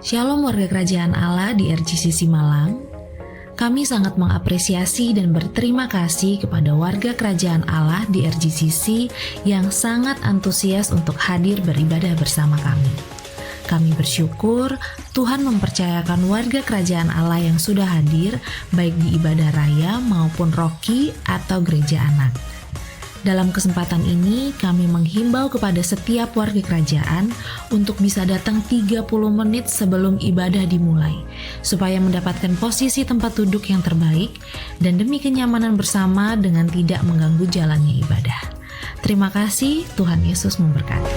Shalom warga kerajaan Allah di RGCC Malang. Kami sangat mengapresiasi dan berterima kasih kepada warga kerajaan Allah di RGCC yang sangat antusias untuk hadir beribadah bersama kami. Kami bersyukur Tuhan mempercayakan warga kerajaan Allah yang sudah hadir baik di ibadah raya maupun roki atau gereja anak. Dalam kesempatan ini, kami menghimbau kepada setiap warga kerajaan untuk bisa datang 30 menit sebelum ibadah dimulai, supaya mendapatkan posisi tempat duduk yang terbaik dan demi kenyamanan bersama dengan tidak mengganggu jalannya ibadah. Terima kasih, Tuhan Yesus memberkati.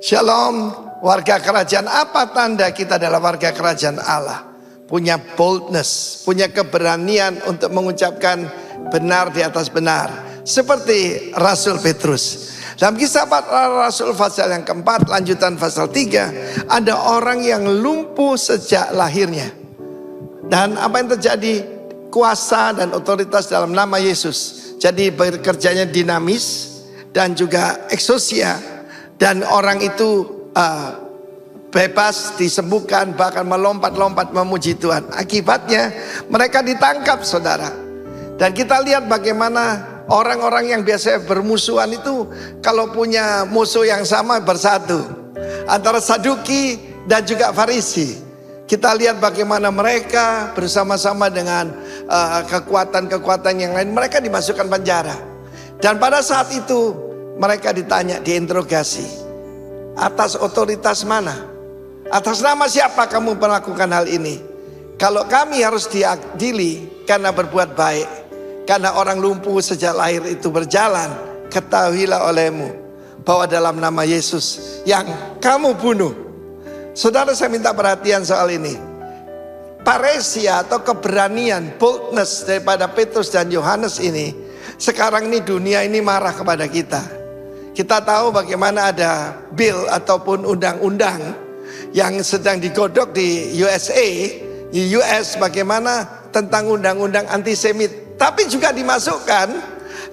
Shalom warga kerajaan. Apa tanda kita adalah warga kerajaan Allah? Punya boldness, punya keberanian untuk mengucapkan benar di atas benar. Seperti Rasul Petrus. Dalam kisah Rasul pasal yang keempat, lanjutan pasal 3, ada orang yang lumpuh sejak lahirnya. Dan apa yang terjadi? Kuasa dan otoritas dalam nama Yesus. Jadi bekerjanya dinamis dan juga eksosia. Dan orang itu bebas disembuhkan, bahkan melompat-lompat memuji Tuhan. Akibatnya mereka ditangkap, saudara. Dan kita lihat bagaimana orang-orang yang biasa bermusuhan itu kalau punya musuh yang sama bersatu. Antara Saduki dan juga Farisi. Kita lihat bagaimana mereka bersama-sama dengan kekuatan-kekuatan yang lain. Mereka dimasukkan penjara. Dan pada saat itu mereka ditanya, diinterogasi, atas otoritas mana? Atas nama siapa kamu melakukan hal ini? Kalau kami harus diadili karena berbuat baik, karena orang lumpuh sejak lahir itu berjalan, ketahuilah olehmu bahwa dalam nama Yesus yang kamu bunuh. Saudara, saya minta perhatian soal ini. Paresia atau keberanian, boldness daripada Petrus dan Yohanes ini, sekarang ini dunia ini marah kepada kita. Kita tahu bagaimana ada bill ataupun undang-undang yang sedang digodok di USA, di US, bagaimana tentang undang-undang antisemit. Tapi juga dimasukkan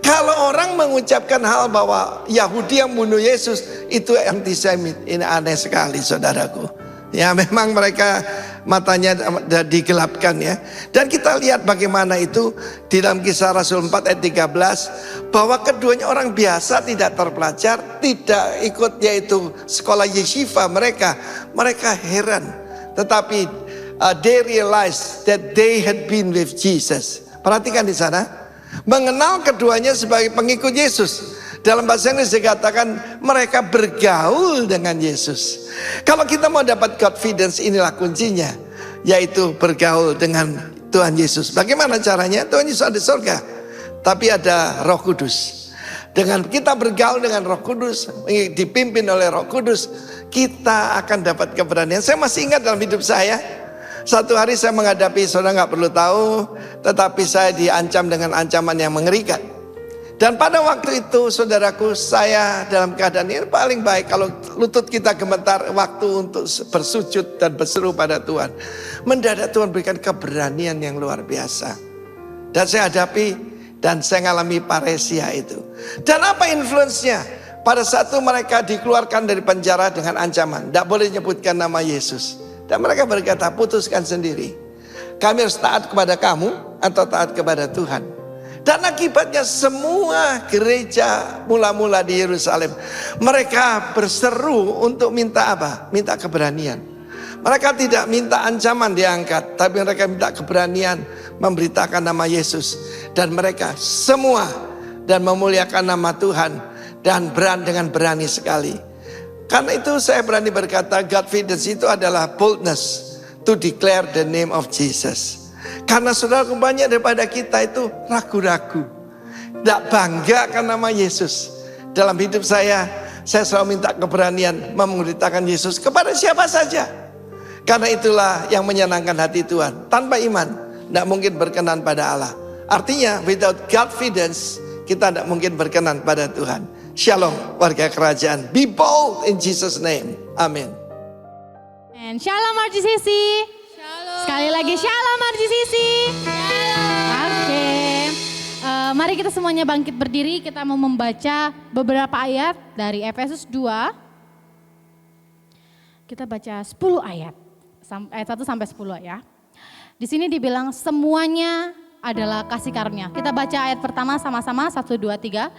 kalau orang mengucapkan hal bahwa Yahudi yang bunuh Yesus itu antisemit. Ini aneh sekali, saudaraku. Ya, memang mereka matanya digelapkan ya. Dan kita lihat bagaimana itu di dalam kisah Rasul 4 ayat 13, bahwa keduanya orang biasa, tidak terpelajar, tidak ikut yaitu sekolah yeshiva mereka heran. Tetapi they realized that they had been with Jesus. Perhatikan di sana, mengenal keduanya sebagai pengikut Yesus. Dalam bahasa Inggris dikatakan mereka bergaul dengan Yesus. Kalau kita mau dapat confidence, inilah kuncinya, yaitu bergaul dengan Tuhan Yesus. Bagaimana caranya? Tuhan Yesus ada di surga, tapi ada Roh Kudus. Dengan kita bergaul dengan Roh Kudus, dipimpin oleh Roh Kudus, kita akan dapat keberanian. Saya masih ingat dalam hidup saya, satu hari saya menghadapi, saudara nggak perlu tahu, tetapi saya diancam dengan ancaman yang mengerikan. Dan pada waktu itu, saudaraku, saya dalam keadaan ini paling baik kalau lutut kita gemetar, waktu untuk bersujud dan berseru pada Tuhan. Mendadak Tuhan berikan keberanian yang luar biasa. Dan saya hadapi dan saya ngalami paresia itu. Dan apa influence-nya? Pada saat itu mereka dikeluarkan dari penjara dengan ancaman, tidak boleh menyebutkan nama Yesus. Dan mereka berkata, putuskan sendiri. Kami harus taat kepada kamu atau taat kepada Tuhan. Dan akibatnya semua gereja mula-mula di Yerusalem, mereka berseru untuk minta apa? Minta keberanian. Mereka tidak minta ancaman diangkat, tapi mereka minta keberanian memberitakan nama Yesus. Dan mereka semua dan memuliakan nama Tuhan dan dengan berani sekali. Karena itu saya berani berkata, Godfidence itu adalah boldness to declare the name of Jesus. Karena saudara, banyak daripada kita itu ragu-ragu, tidak bangga karena nama Yesus. Dalam hidup saya selalu minta keberanian memberitakan Yesus kepada siapa saja. Karena itulah yang menyenangkan hati Tuhan. Tanpa iman tidak mungkin berkenan pada Allah. Artinya without Godfidence kita tidak mungkin berkenan pada Tuhan. Shalom warga kerajaan. Be bold in Jesus name. Amin. And shalom RGCC. Shalom. Sekali lagi shalom RGCC. Shalom. Oke. Mari kita semuanya bangkit berdiri. Kita mau membaca beberapa ayat dari Efesus 2. Kita baca 10 ayat. Ayat 1 sampai 10 ya. Di sini dibilang semuanya adalah kasih karunia. Kita baca ayat pertama sama-sama 1, 2, 3.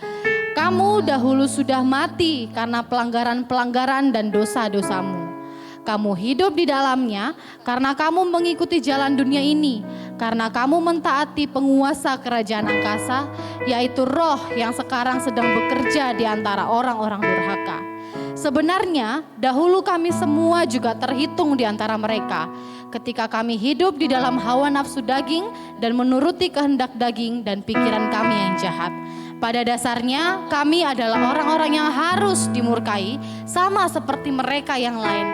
Kamu dahulu sudah mati karena pelanggaran-pelanggaran dan dosa-dosamu. Kamu hidup di dalamnya karena kamu mengikuti jalan dunia ini. Karena kamu mentaati penguasa kerajaan angkasa, yaitu roh yang sekarang sedang bekerja di antara orang-orang durhaka. Sebenarnya dahulu kami semua juga terhitung di antara mereka. Ketika kami hidup di dalam hawa nafsu daging dan menuruti kehendak daging dan pikiran kami yang jahat. Pada dasarnya kami adalah orang-orang yang harus dimurkai sama seperti mereka yang lain.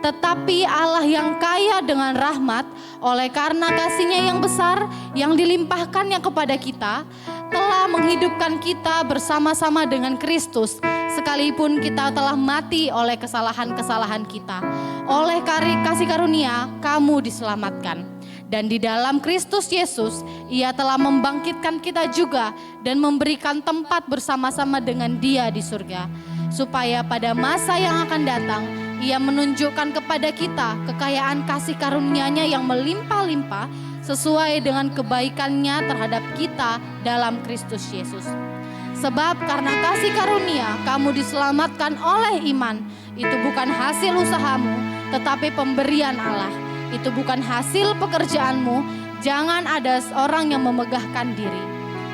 Tetapi Allah yang kaya dengan rahmat oleh karena kasih-Nya yang besar yang dilimpahkannya kepada kita telah menghidupkan kita bersama-sama dengan Kristus sekalipun kita telah mati oleh kesalahan-kesalahan kita. Oleh kasih karunia kamu diselamatkan. Dan di dalam Kristus Yesus, Ia telah membangkitkan kita juga dan memberikan tempat bersama-sama dengan Dia di surga. Supaya pada masa yang akan datang, Ia menunjukkan kepada kita kekayaan kasih karunia-Nya yang melimpah-limpah sesuai dengan kebaikan-Nya terhadap kita dalam Kristus Yesus. Sebab karena kasih karunia kamu diselamatkan oleh iman. Itu bukan hasil usahamu, tetapi pemberian Allah. Itu bukan hasil pekerjaanmu, jangan ada orang yang memegahkan diri.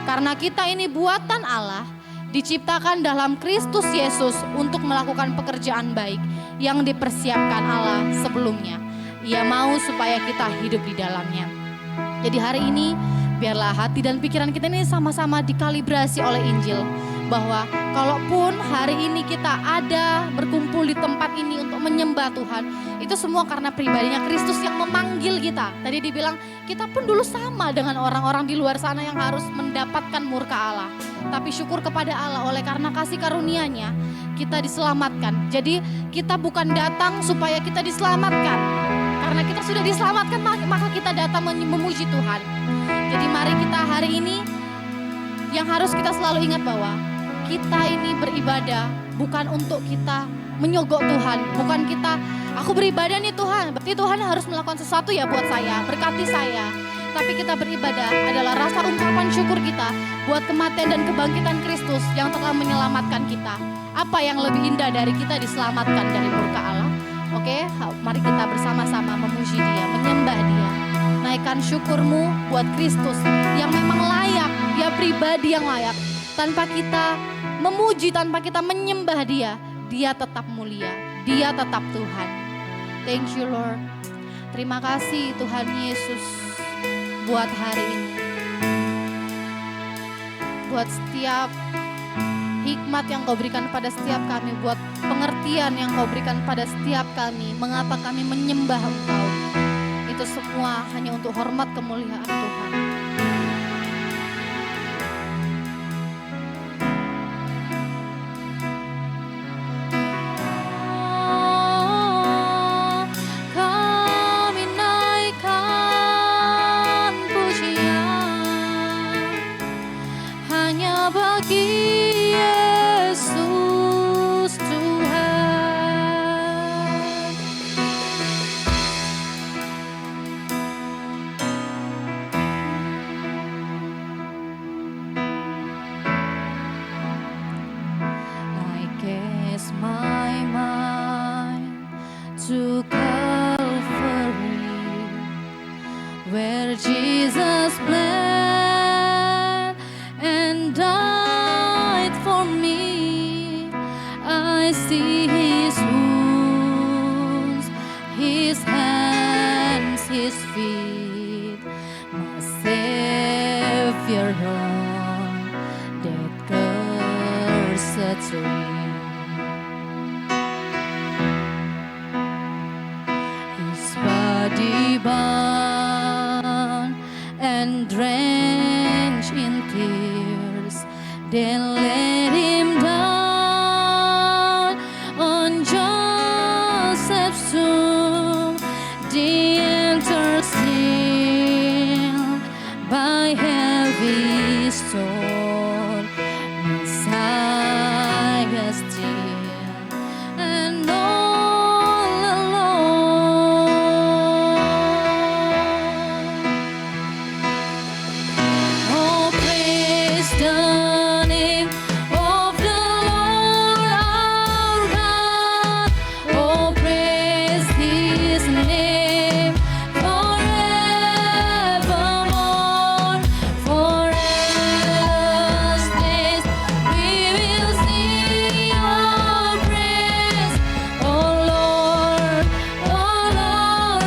Karena kita ini buatan Allah, diciptakan dalam Kristus Yesus untuk melakukan pekerjaan baik yang dipersiapkan Allah sebelumnya. Ia mau supaya kita hidup di dalamnya. Jadi hari ini biarlah hati dan pikiran kita ini sama-sama dikalibrasi oleh Injil. Bahwa kalaupun hari ini kita ada berkumpul di tempat ini untuk menyembah Tuhan, itu semua karena pribadinya Kristus yang memanggil kita. Tadi dibilang kita pun dulu sama dengan orang-orang di luar sana yang harus mendapatkan murka Allah. Tapi syukur kepada Allah oleh karena kasih karunia-Nya kita diselamatkan. Jadi kita bukan datang supaya kita diselamatkan. Karena kita sudah diselamatkan maka kita datang memuji Tuhan. Jadi mari kita hari ini yang harus kita selalu ingat bahwa kita ini beribadah bukan untuk kita menyogok Tuhan. Bukan kita, aku beribadah nih Tuhan, berarti Tuhan harus melakukan sesuatu ya buat saya, berkati saya. Tapi kita beribadah adalah rasa ungkapan syukur kita buat kematian dan kebangkitan Kristus yang telah menyelamatkan kita. Apa yang lebih indah dari kita diselamatkan dari murka Allah? Oke, mari kita bersama-sama memuji Dia, menyembah Dia. Naikkan syukurmu buat Kristus yang memang layak, Dia pribadi yang layak. Tanpa kita memuji, tanpa kita menyembah Dia, Dia tetap mulia, Dia tetap Tuhan. Thank you Lord. Terima kasih Tuhan Yesus buat hari ini. Buat setiap hikmat yang Kau berikan pada setiap kami, buat pengertian yang Kau berikan pada setiap kami, mengapa kami menyembah Engkau. Itu semua hanya untuk hormat kemuliaan Tuhan. my mind to Calvary, where Jesus bled and died for me. I see his wounds, his hands, his feet, my Savior on that cursed tree. His body bound and drenched in tears, then let him down on Joseph's tomb. The enter sealed by heavy stone, Messiah still and all alone. Oh, praise the name of the Lord our God. Oh, praise his name forevermore. For endless days we will sing your praise. Oh Lord our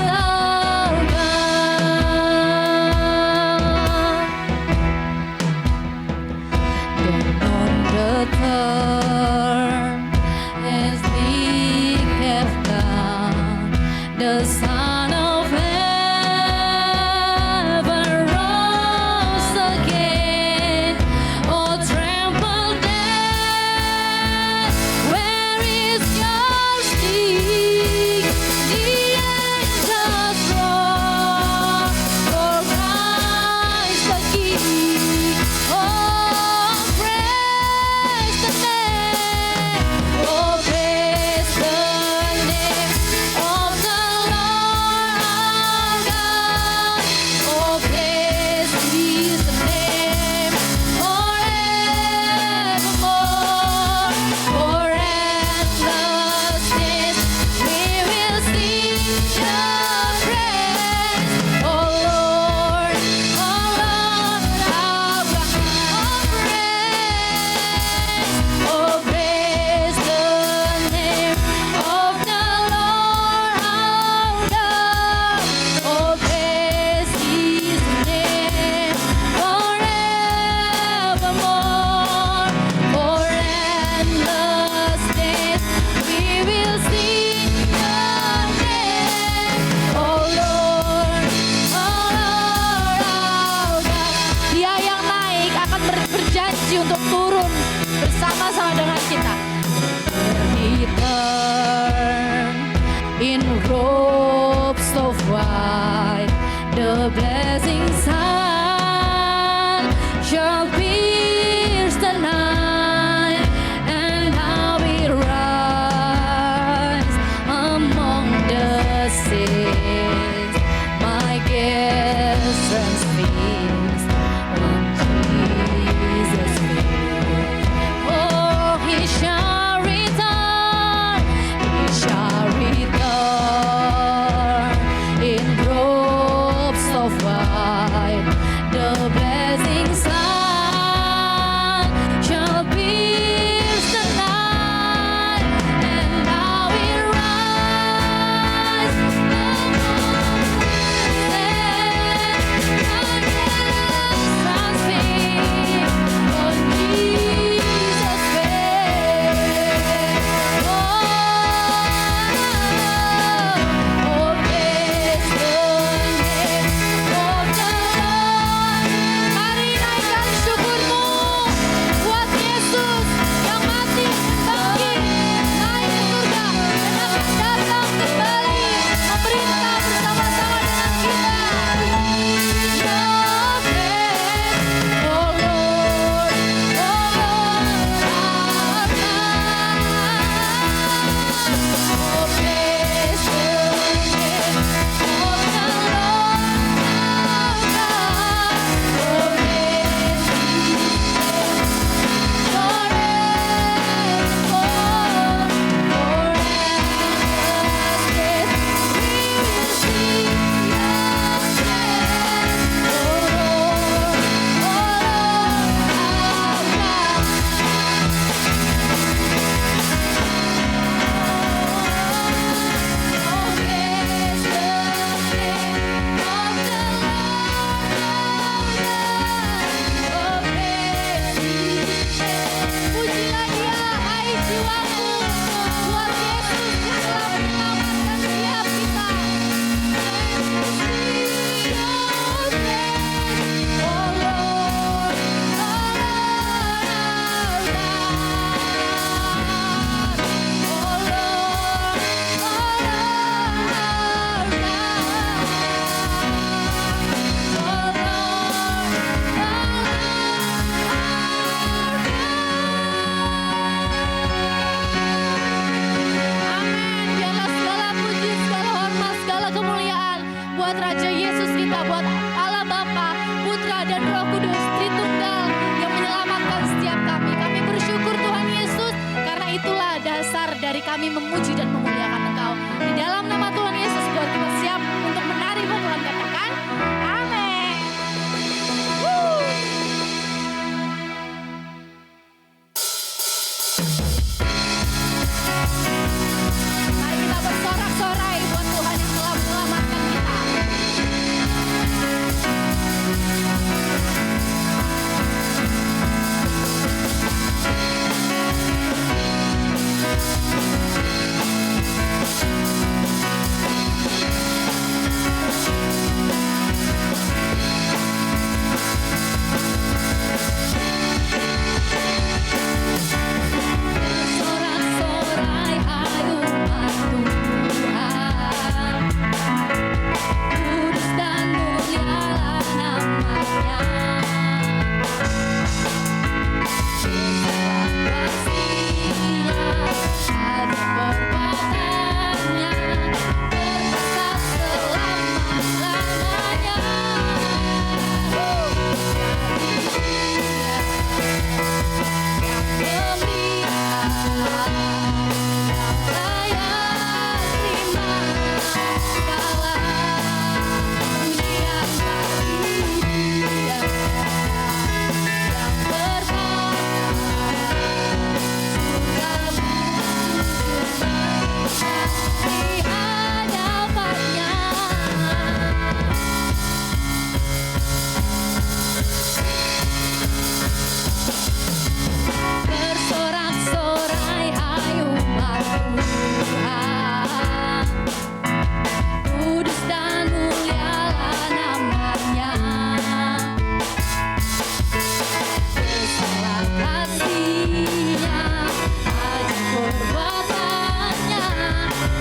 God. Then on the third, as we have done, the Son of Heaven rose again. Oh, trample death, where is your sting? The angels roar for Christ the King. Oh, praise the name kami memuji dan memuliakan Engkau. Di dalam nama Tuhan Yesus, buat kita siap untuk menari buat Tuhan, katakan amin. Mari kita bersorak-sorai buat Tuhan yang telah menyelamatkan kita. Sorak-sorai hai umat Tuhan, kudus dan mulialah namanya. Kasihnya ada perbuatannya, berkah selama-lamanya. Bersorak-sorai hai umat Tuhan, kudus dan mulialah namanya. Besarlah kasihnya, ajaib perbuatannya,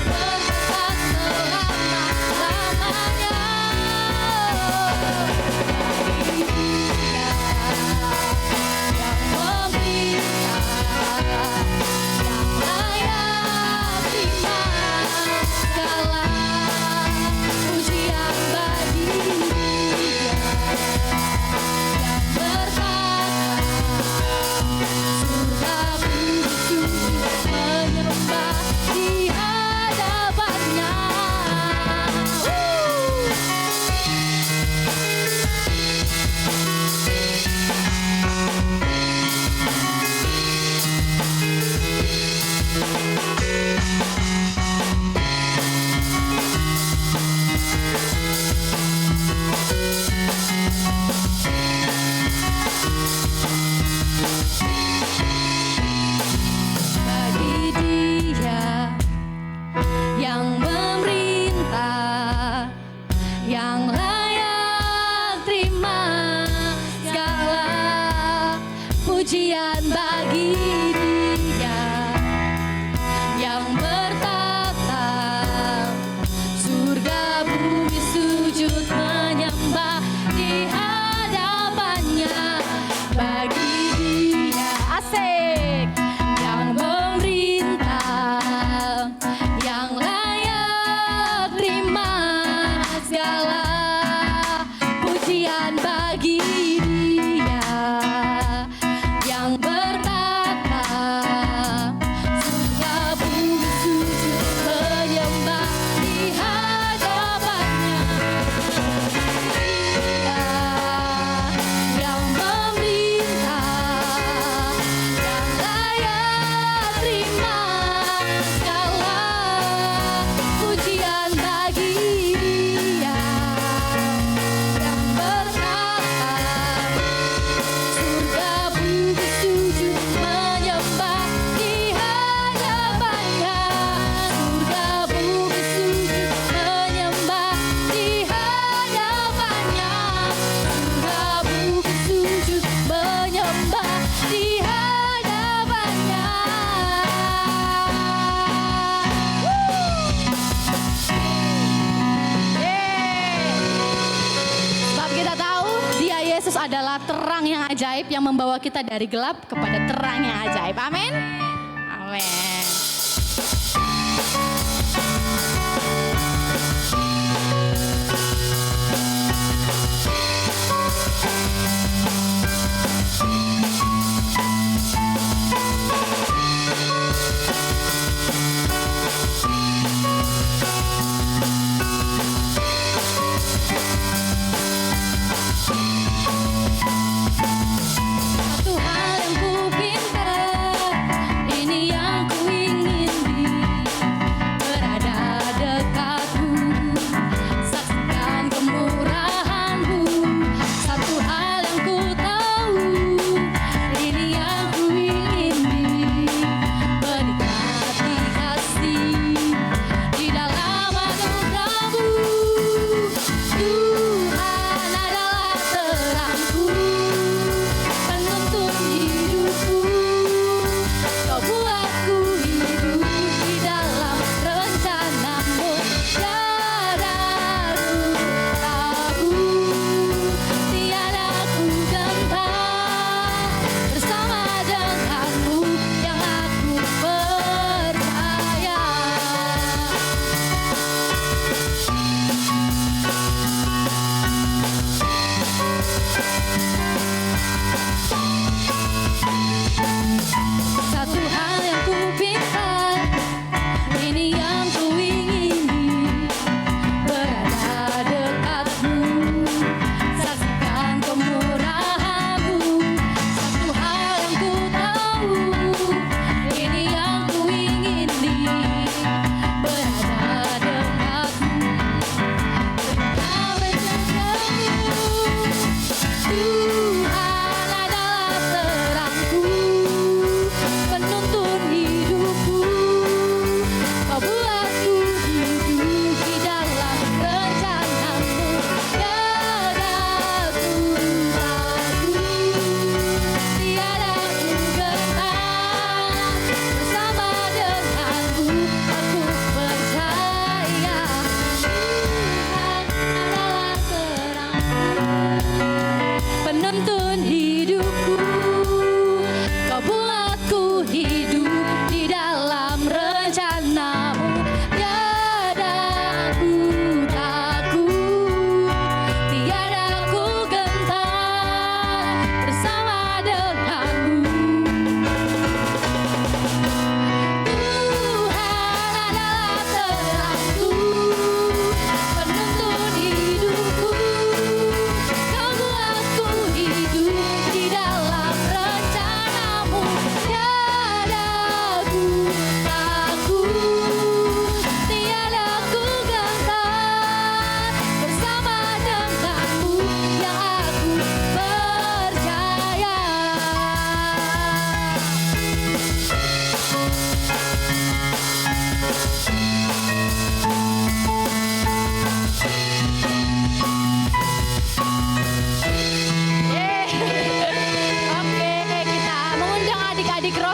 berkah selama-lamanya. Bagi Dia yang memerintah, yang layak terima segala pujian bagi Dia yang berkata, surga bersujud menyembah di hadapannya. Bagi Dia yang memerintah, yang layak terima segala pujian bagi Dia yang bertata, surga bumi sujud menyembah di hadapannya. Bagi Dia asik yang memerintah, yang layak terima segala pujian bagi Dia yang berkata, surga bumi sujud menyembah di hadapannya. Dia yang memerintah, yang layak terima segala pujian bagi Dia yang berkata, surga bumi sujud menyembah di hadapannya. Surga bumi sujud menyembah di hadapannya. Surga bumi sujud menyembah di hadapannya. Sebab kita tahu Dia Yesus adalah terang yang ajaib yang membawa kita dari gelap kepada terang yang ajaib. Amin. Amin.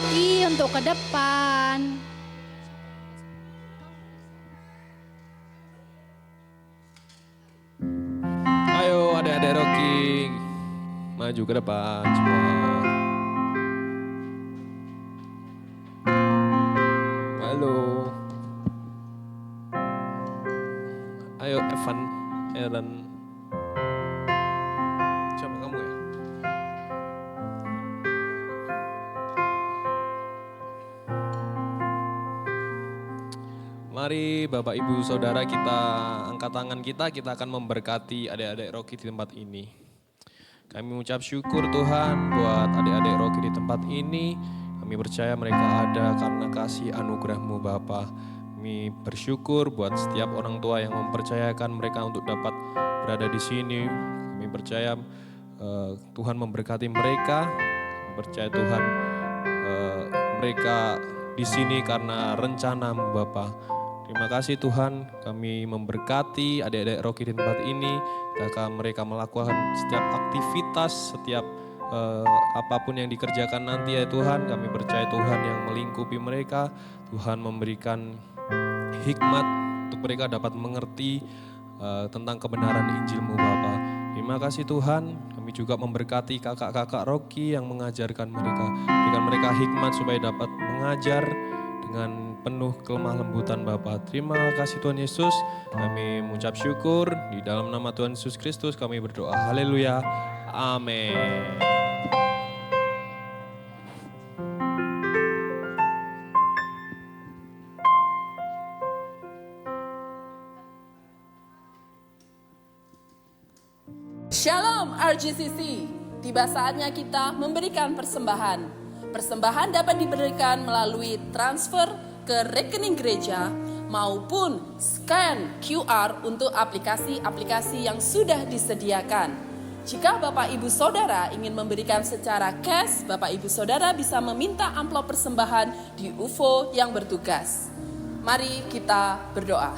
Rocky untuk ke depan. Ayo adik-adik Rocky, maju ke depan semua. Halo. Ayo Evan, Aaron. Siapa kamu ya? Mari Bapak Ibu Saudara kita angkat tangan kita akan memberkati adik-adik Rocky di tempat ini. Kami mengucap syukur Tuhan buat adik-adik Rocky di tempat ini. Kami percaya mereka ada karena kasih anugerah-Mu Bapa. Kami bersyukur buat setiap orang tua yang mempercayakan mereka untuk dapat berada di sini. Kami percaya Tuhan memberkati mereka. Kami percaya Tuhan mereka di sini karena rencana-Mu Bapa. Terima kasih Tuhan, kami memberkati adik-adik Rocky di tempat ini. Akan mereka melakukan setiap aktivitas, setiap apapun yang dikerjakan nanti ya Tuhan. Kami percaya Tuhan yang melingkupi mereka. Tuhan memberikan hikmat untuk mereka dapat mengerti tentang kebenaran Injil-Mu Bapa. Terima kasih Tuhan, kami juga memberkati kakak-kakak Rocky yang mengajarkan mereka. Berikan mereka hikmat supaya dapat mengajar dengan penuh kelemah lembutan Bapa. Terima kasih Tuhan Yesus. Kami mengucap syukur di dalam nama Tuhan Yesus Kristus kami berdoa. Haleluya. Amin. Shalom RGCC, tiba saatnya kita memberikan persembahan. Persembahan dapat diberikan melalui transfer ke rekening gereja maupun scan QR untuk aplikasi-aplikasi yang sudah disediakan. Jika Bapak Ibu Saudara ingin memberikan secara cash, Bapak Ibu Saudara bisa meminta amplop persembahan di UFO yang bertugas. Mari kita berdoa.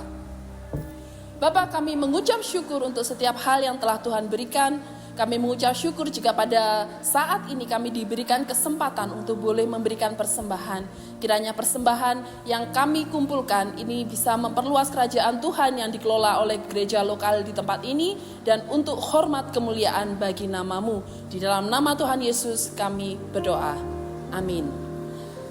Bapak, kami mengucap syukur untuk setiap hal yang telah Tuhan berikan. Kami mengucap syukur jika pada saat ini kami diberikan kesempatan untuk boleh memberikan persembahan. Kiranya persembahan yang kami kumpulkan ini bisa memperluas kerajaan Tuhan yang dikelola oleh gereja lokal di tempat ini dan untuk hormat kemuliaan bagi nama-Mu. Di dalam nama Tuhan Yesus kami berdoa. Amin.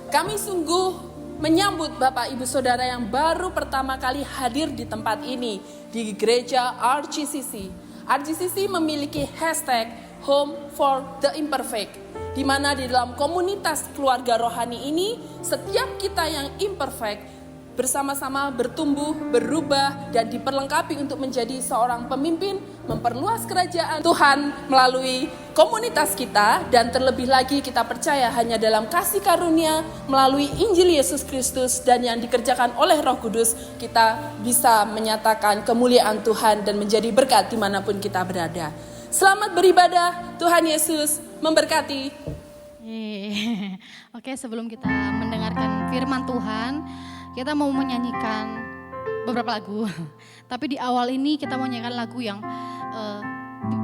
Kami sungguh menyambut Bapak Ibu Saudara yang baru pertama kali hadir di tempat ini di gereja RGCC. RGCC memiliki hashtag Home for the Imperfect, di mana di dalam komunitas keluarga rohani ini, setiap kita yang imperfect bersama-sama bertumbuh, berubah, dan diperlengkapi untuk menjadi seorang pemimpin, memperluas kerajaan Tuhan melalui komunitas kita, dan terlebih lagi kita percaya hanya dalam kasih karunia melalui Injil Yesus Kristus dan yang dikerjakan oleh Roh Kudus, kita bisa menyatakan kemuliaan Tuhan dan menjadi berkat dimanapun kita berada. Selamat beribadah, Tuhan Yesus memberkati. Oke, sebelum kita mendengarkan firman Tuhan, kita mau menyanyikan beberapa lagu. Tapi di awal ini kita mau menyanyikan lagu yang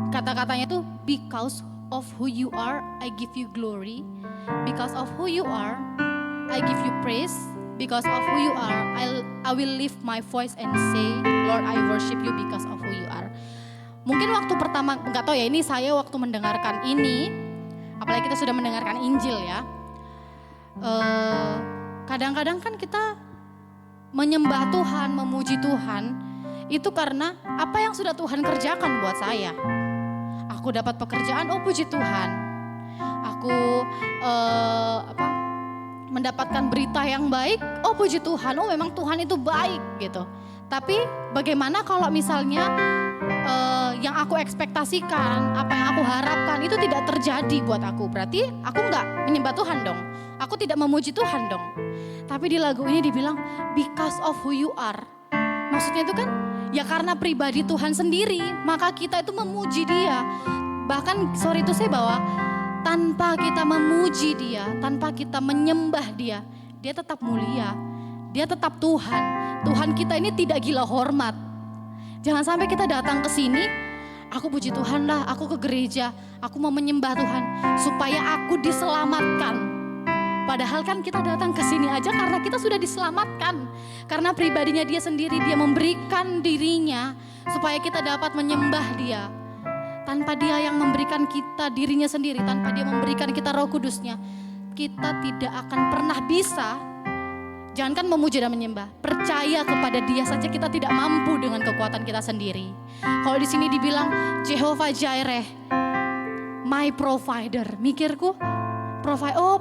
kata-katanya itu because of who you are, I give you glory. Because of who you are, I give you praise. Because of who you are, I will lift my voice and say, Lord, I worship you because of who you are. Mungkin waktu pertama, enggak tahu ya, ini saya waktu mendengarkan ini, apalagi kita sudah mendengarkan Injil ya. Kadang-kadang kan kita menyembah Tuhan, memuji Tuhan, itu karena apa yang sudah Tuhan kerjakan buat saya. Aku dapat pekerjaan, oh puji Tuhan. Aku mendapatkan berita yang baik, oh puji Tuhan, oh memang Tuhan itu baik gitu. Tapi bagaimana kalau misalnya yang aku ekspektasikan, apa yang aku harapkan itu tidak terjadi buat aku. Berarti aku enggak menyembah Tuhan dong. Aku tidak memuji Tuhan dong. Tapi di lagu ini dibilang because of who you are. Maksudnya itu kan ya karena pribadi Tuhan sendiri, maka kita itu memuji Dia. Bahkan sorry itu saya bahwa tanpa kita memuji Dia, tanpa kita menyembah Dia, Dia tetap mulia. Dia tetap Tuhan. Tuhan kita ini tidak gila hormat. Jangan sampai kita datang ke sini, aku puji Tuhan lah, aku ke gereja, aku mau menyembah Tuhan supaya aku diselamatkan. Padahal kan kita datang ke sini aja karena kita sudah diselamatkan. Karena pribadinya dia sendiri, dia memberikan dirinya supaya kita dapat menyembah dia. Tanpa dia yang memberikan kita dirinya sendiri, tanpa dia memberikan kita Roh Kudusnya, kita tidak akan pernah bisa, jangankan memuji dan menyembah, percaya kepada dia saja kita tidak mampu dengan kekuatan kita sendiri. Kalau di sini dibilang Jehovah Jireh, my provider, mikirku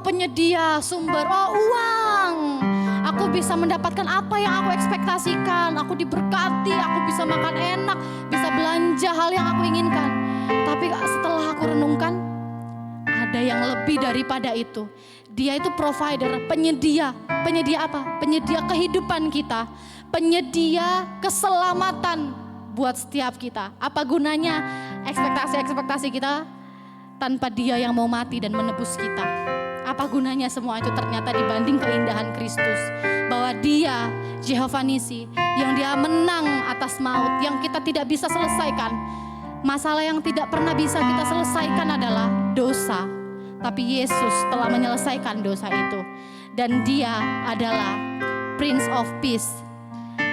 penyedia sumber, uang. Aku bisa mendapatkan apa yang aku ekspektasikan. Aku diberkati, aku bisa makan enak, bisa belanja hal yang aku inginkan. Tapi setelah aku renungkan, ada yang lebih daripada itu. Dia itu provider, penyedia. Penyedia apa? Penyedia kehidupan kita. Penyedia keselamatan buat setiap kita. Apa gunanya ekspektasi-ekspektasi kita tanpa dia yang mau mati dan menebus kita? Apa gunanya semua itu ternyata dibanding keindahan Kristus? Bahwa dia, Jehovah Nisi, yang dia menang atas maut, yang kita tidak bisa selesaikan. Masalah yang tidak pernah bisa kita selesaikan adalah dosa. Tapi Yesus telah menyelesaikan dosa itu. Dan dia adalah Prince of Peace.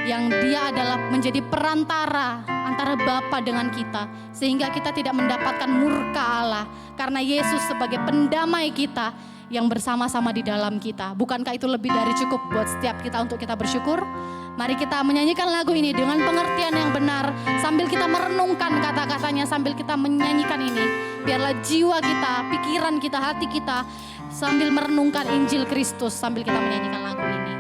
Yang dia adalah menjadi perantara antara Bapa dengan kita. Sehingga kita tidak mendapatkan murka Allah. Karena Yesus sebagai pendamai kita yang bersama-sama di dalam kita. Bukankah itu lebih dari cukup buat setiap kita untuk kita bersyukur? Mari kita menyanyikan lagu ini dengan pengertian yang benar. Sambil kita merenungkan kata-katanya, sambil kita menyanyikan ini. Biarlah jiwa kita, pikiran kita, hati kita sambil merenungkan Injil Kristus sambil kita menyanyikan lagu ini.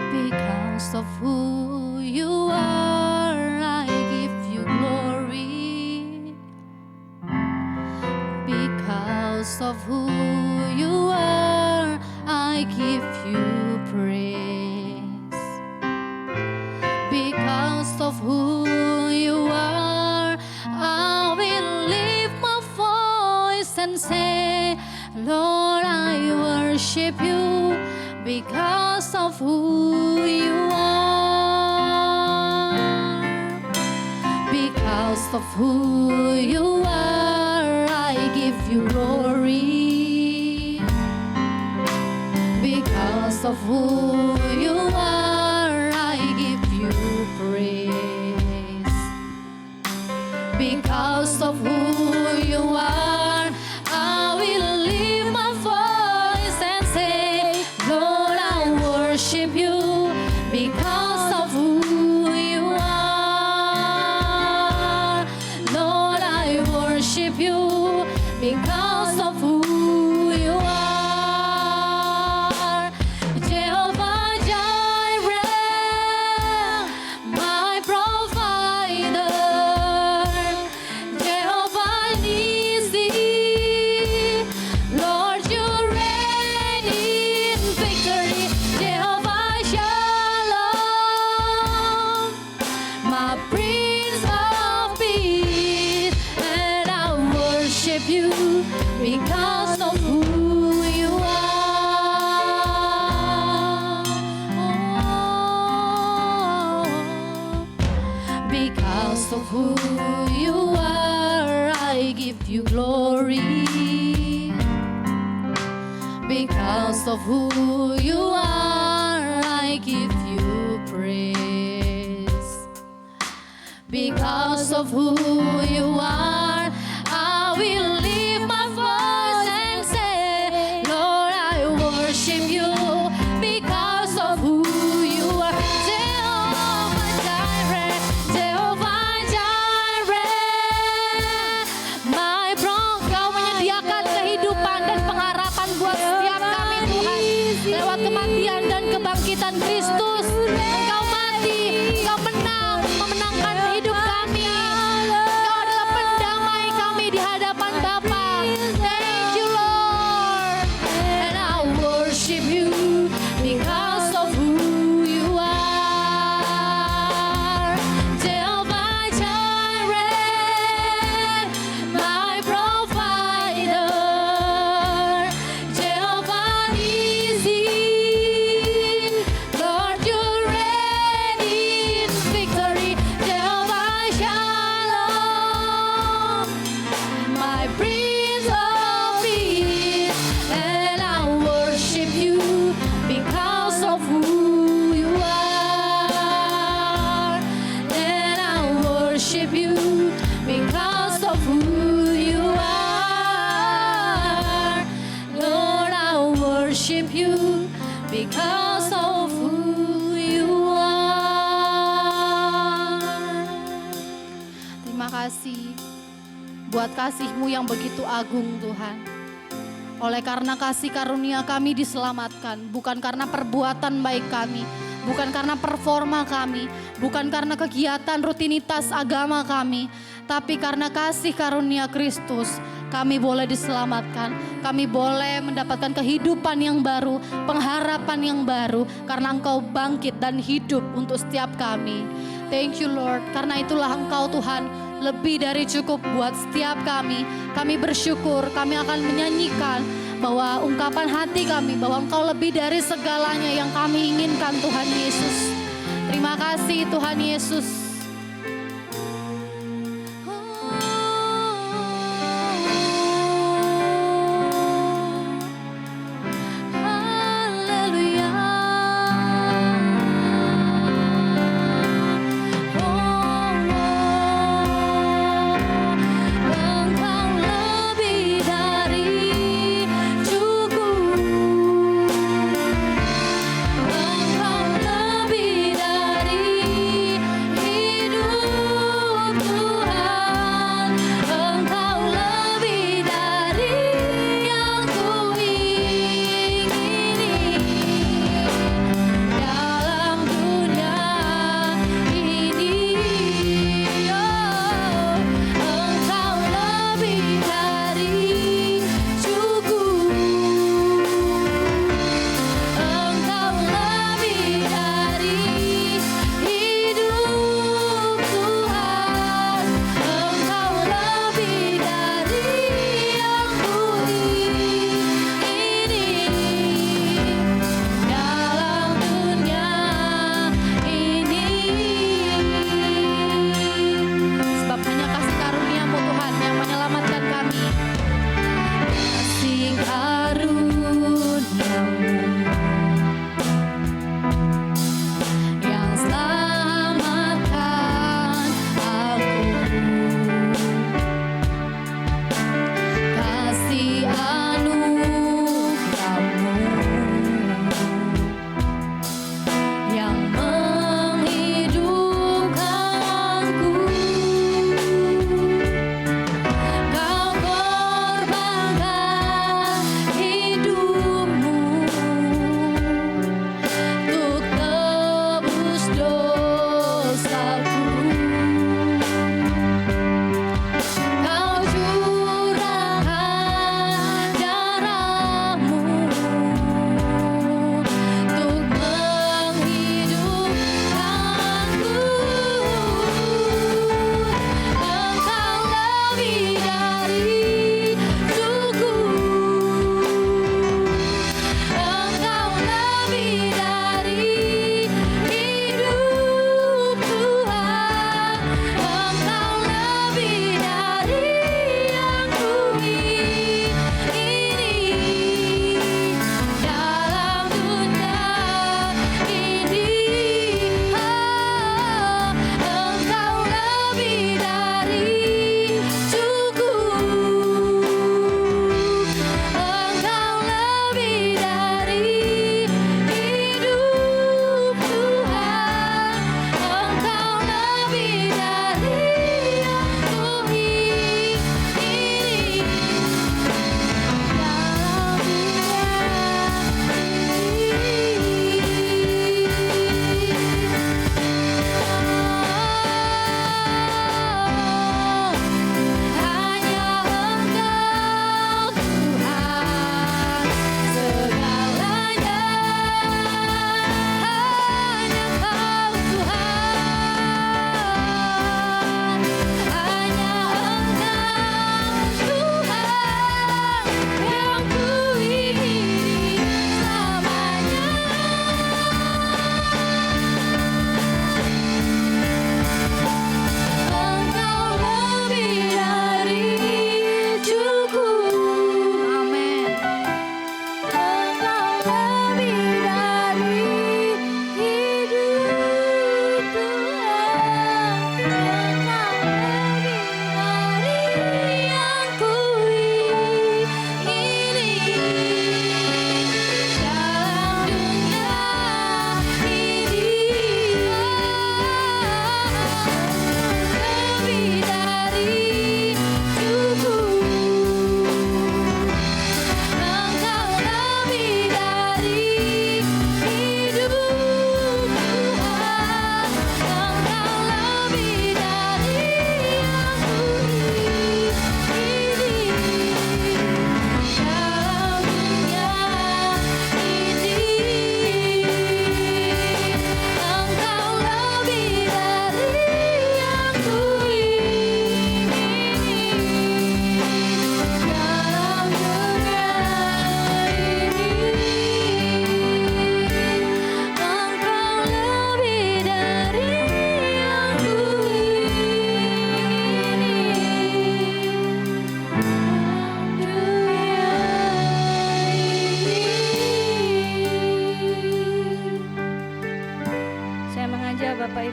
Because of who you are, I give you glory. Because of who you are, I give you praise. Because of who you are, I will lift my voice and say, Lord, I worship you. Because of who you are, because of who you are, I give you glory. Because of who you are, I give you praise. Because of who you are, I will lift my voice and say, Lord, I worship you. Because of who you are, Lord, I worship you. Because of who you are, Jehovah Jireh, my provider, Jehovah Nisi, Lord, you reign in victory, Jehovah Shalom, my Prince of Peace, and I worship you because of who you are. Because of who you are, I give you glory. Because of who you are, I give you praise. Because of who you are, I will lift my voice and say, Lord, I worship you. Because of who you are, Jehovah Jireh, Jehovah Jireh, my Kau menyediakan kehidupan dan pengharapan buat setiap kami, Tuhan. Lewat kematian dan kebangkitan Kristus, Engkau mati, Engkau menang, memenangkan hidup kami. Engkau adalah pendamai kami di hadapan because of who you are. Terima kasih buat kasih-Mu yang begitu agung Tuhan. Oleh karena kasih karunia kami diselamatkan, bukan karena perbuatan baik kami, bukan karena performa kami, bukan karena kegiatan rutinitas agama kami, tapi karena kasih karunia Kristus, kami boleh diselamatkan, kami boleh mendapatkan kehidupan yang baru, pengharapan yang baru, karena Engkau bangkit dan hidup untuk setiap kami. Thank you Lord, karena itulah Engkau Tuhan lebih dari cukup buat setiap kami. Kami bersyukur, kami akan menyanyikan bahwa ungkapan hati kami, bahwa Engkau lebih dari segalanya yang kami inginkan Tuhan Yesus. Terima kasih Tuhan Yesus.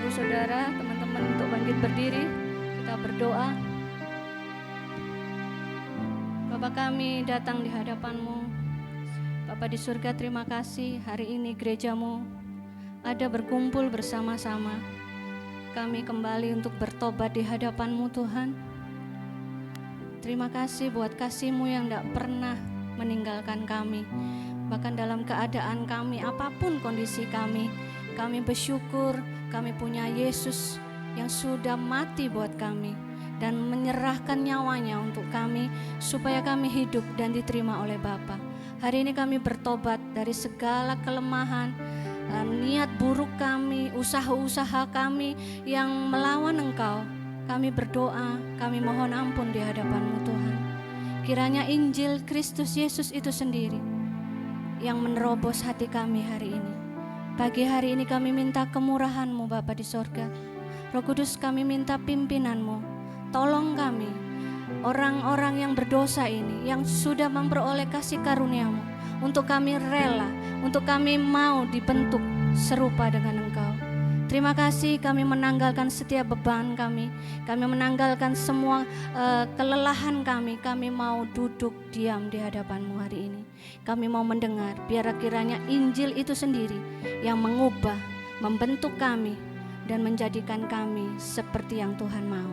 Ibu saudara, teman-teman untuk bangkit berdiri, kita berdoa. Bapa kami datang di hadapan-Mu. Bapa di surga, terima kasih hari ini gereja-Mu ada berkumpul bersama-sama. Kami kembali untuk bertobat di hadapan-Mu Tuhan. Terima kasih buat kasih-Mu yang tidak pernah meninggalkan kami. Bahkan dalam keadaan kami, apapun kondisi kami bersyukur kami punya Yesus yang sudah mati buat kami dan menyerahkan nyawanya untuk kami supaya kami hidup dan diterima oleh Bapa. Hari ini kami bertobat dari segala kelemahan, niat buruk kami, usaha-usaha kami yang melawan Engkau. Kami berdoa, kami mohon ampun di hadapan-Mu Tuhan. Kiranya Injil Kristus Yesus itu sendiri yang menerobos hati kami hari ini. Pagi hari ini kami minta kemurahan-Mu Bapa di sorga. Roh Kudus, kami minta pimpinan-Mu. Tolong kami, orang-orang yang berdosa ini, yang sudah memperoleh kasih karunia-Mu, untuk kami rela, untuk kami mau dibentuk serupa dengan Engkau. Terima kasih, kami menanggalkan setiap beban kami menanggalkan semua kelelahan kami mau duduk diam di hadapan-Mu hari ini. Kami mau mendengar, biar kiranya Injil itu sendiri yang mengubah, membentuk kami, dan menjadikan kami seperti yang Tuhan mau.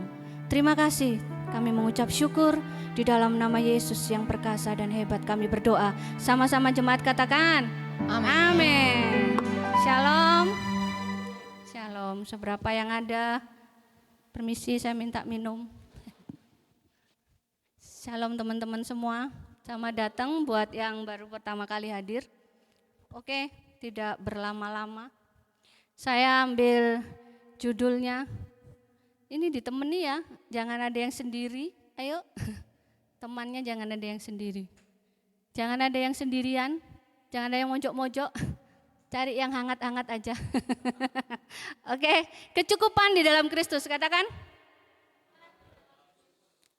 Terima kasih, kami mengucap syukur di dalam nama Yesus yang perkasa dan hebat kami berdoa. Sama-sama jemaat katakan, amin. Shalom. Shalom, seberapa yang ada, permisi saya minta minum. Shalom teman-teman semua, selamat datang buat yang baru pertama kali hadir. Oke, tidak berlama-lama. Saya ambil judulnya, ini ditemani ya, jangan ada yang sendiri, ayo temannya jangan ada yang sendiri. Jangan ada yang sendirian, jangan ada yang mojok-mojok, cari yang hangat-hangat aja. Oke, kecukupan di dalam Kristus, katakan.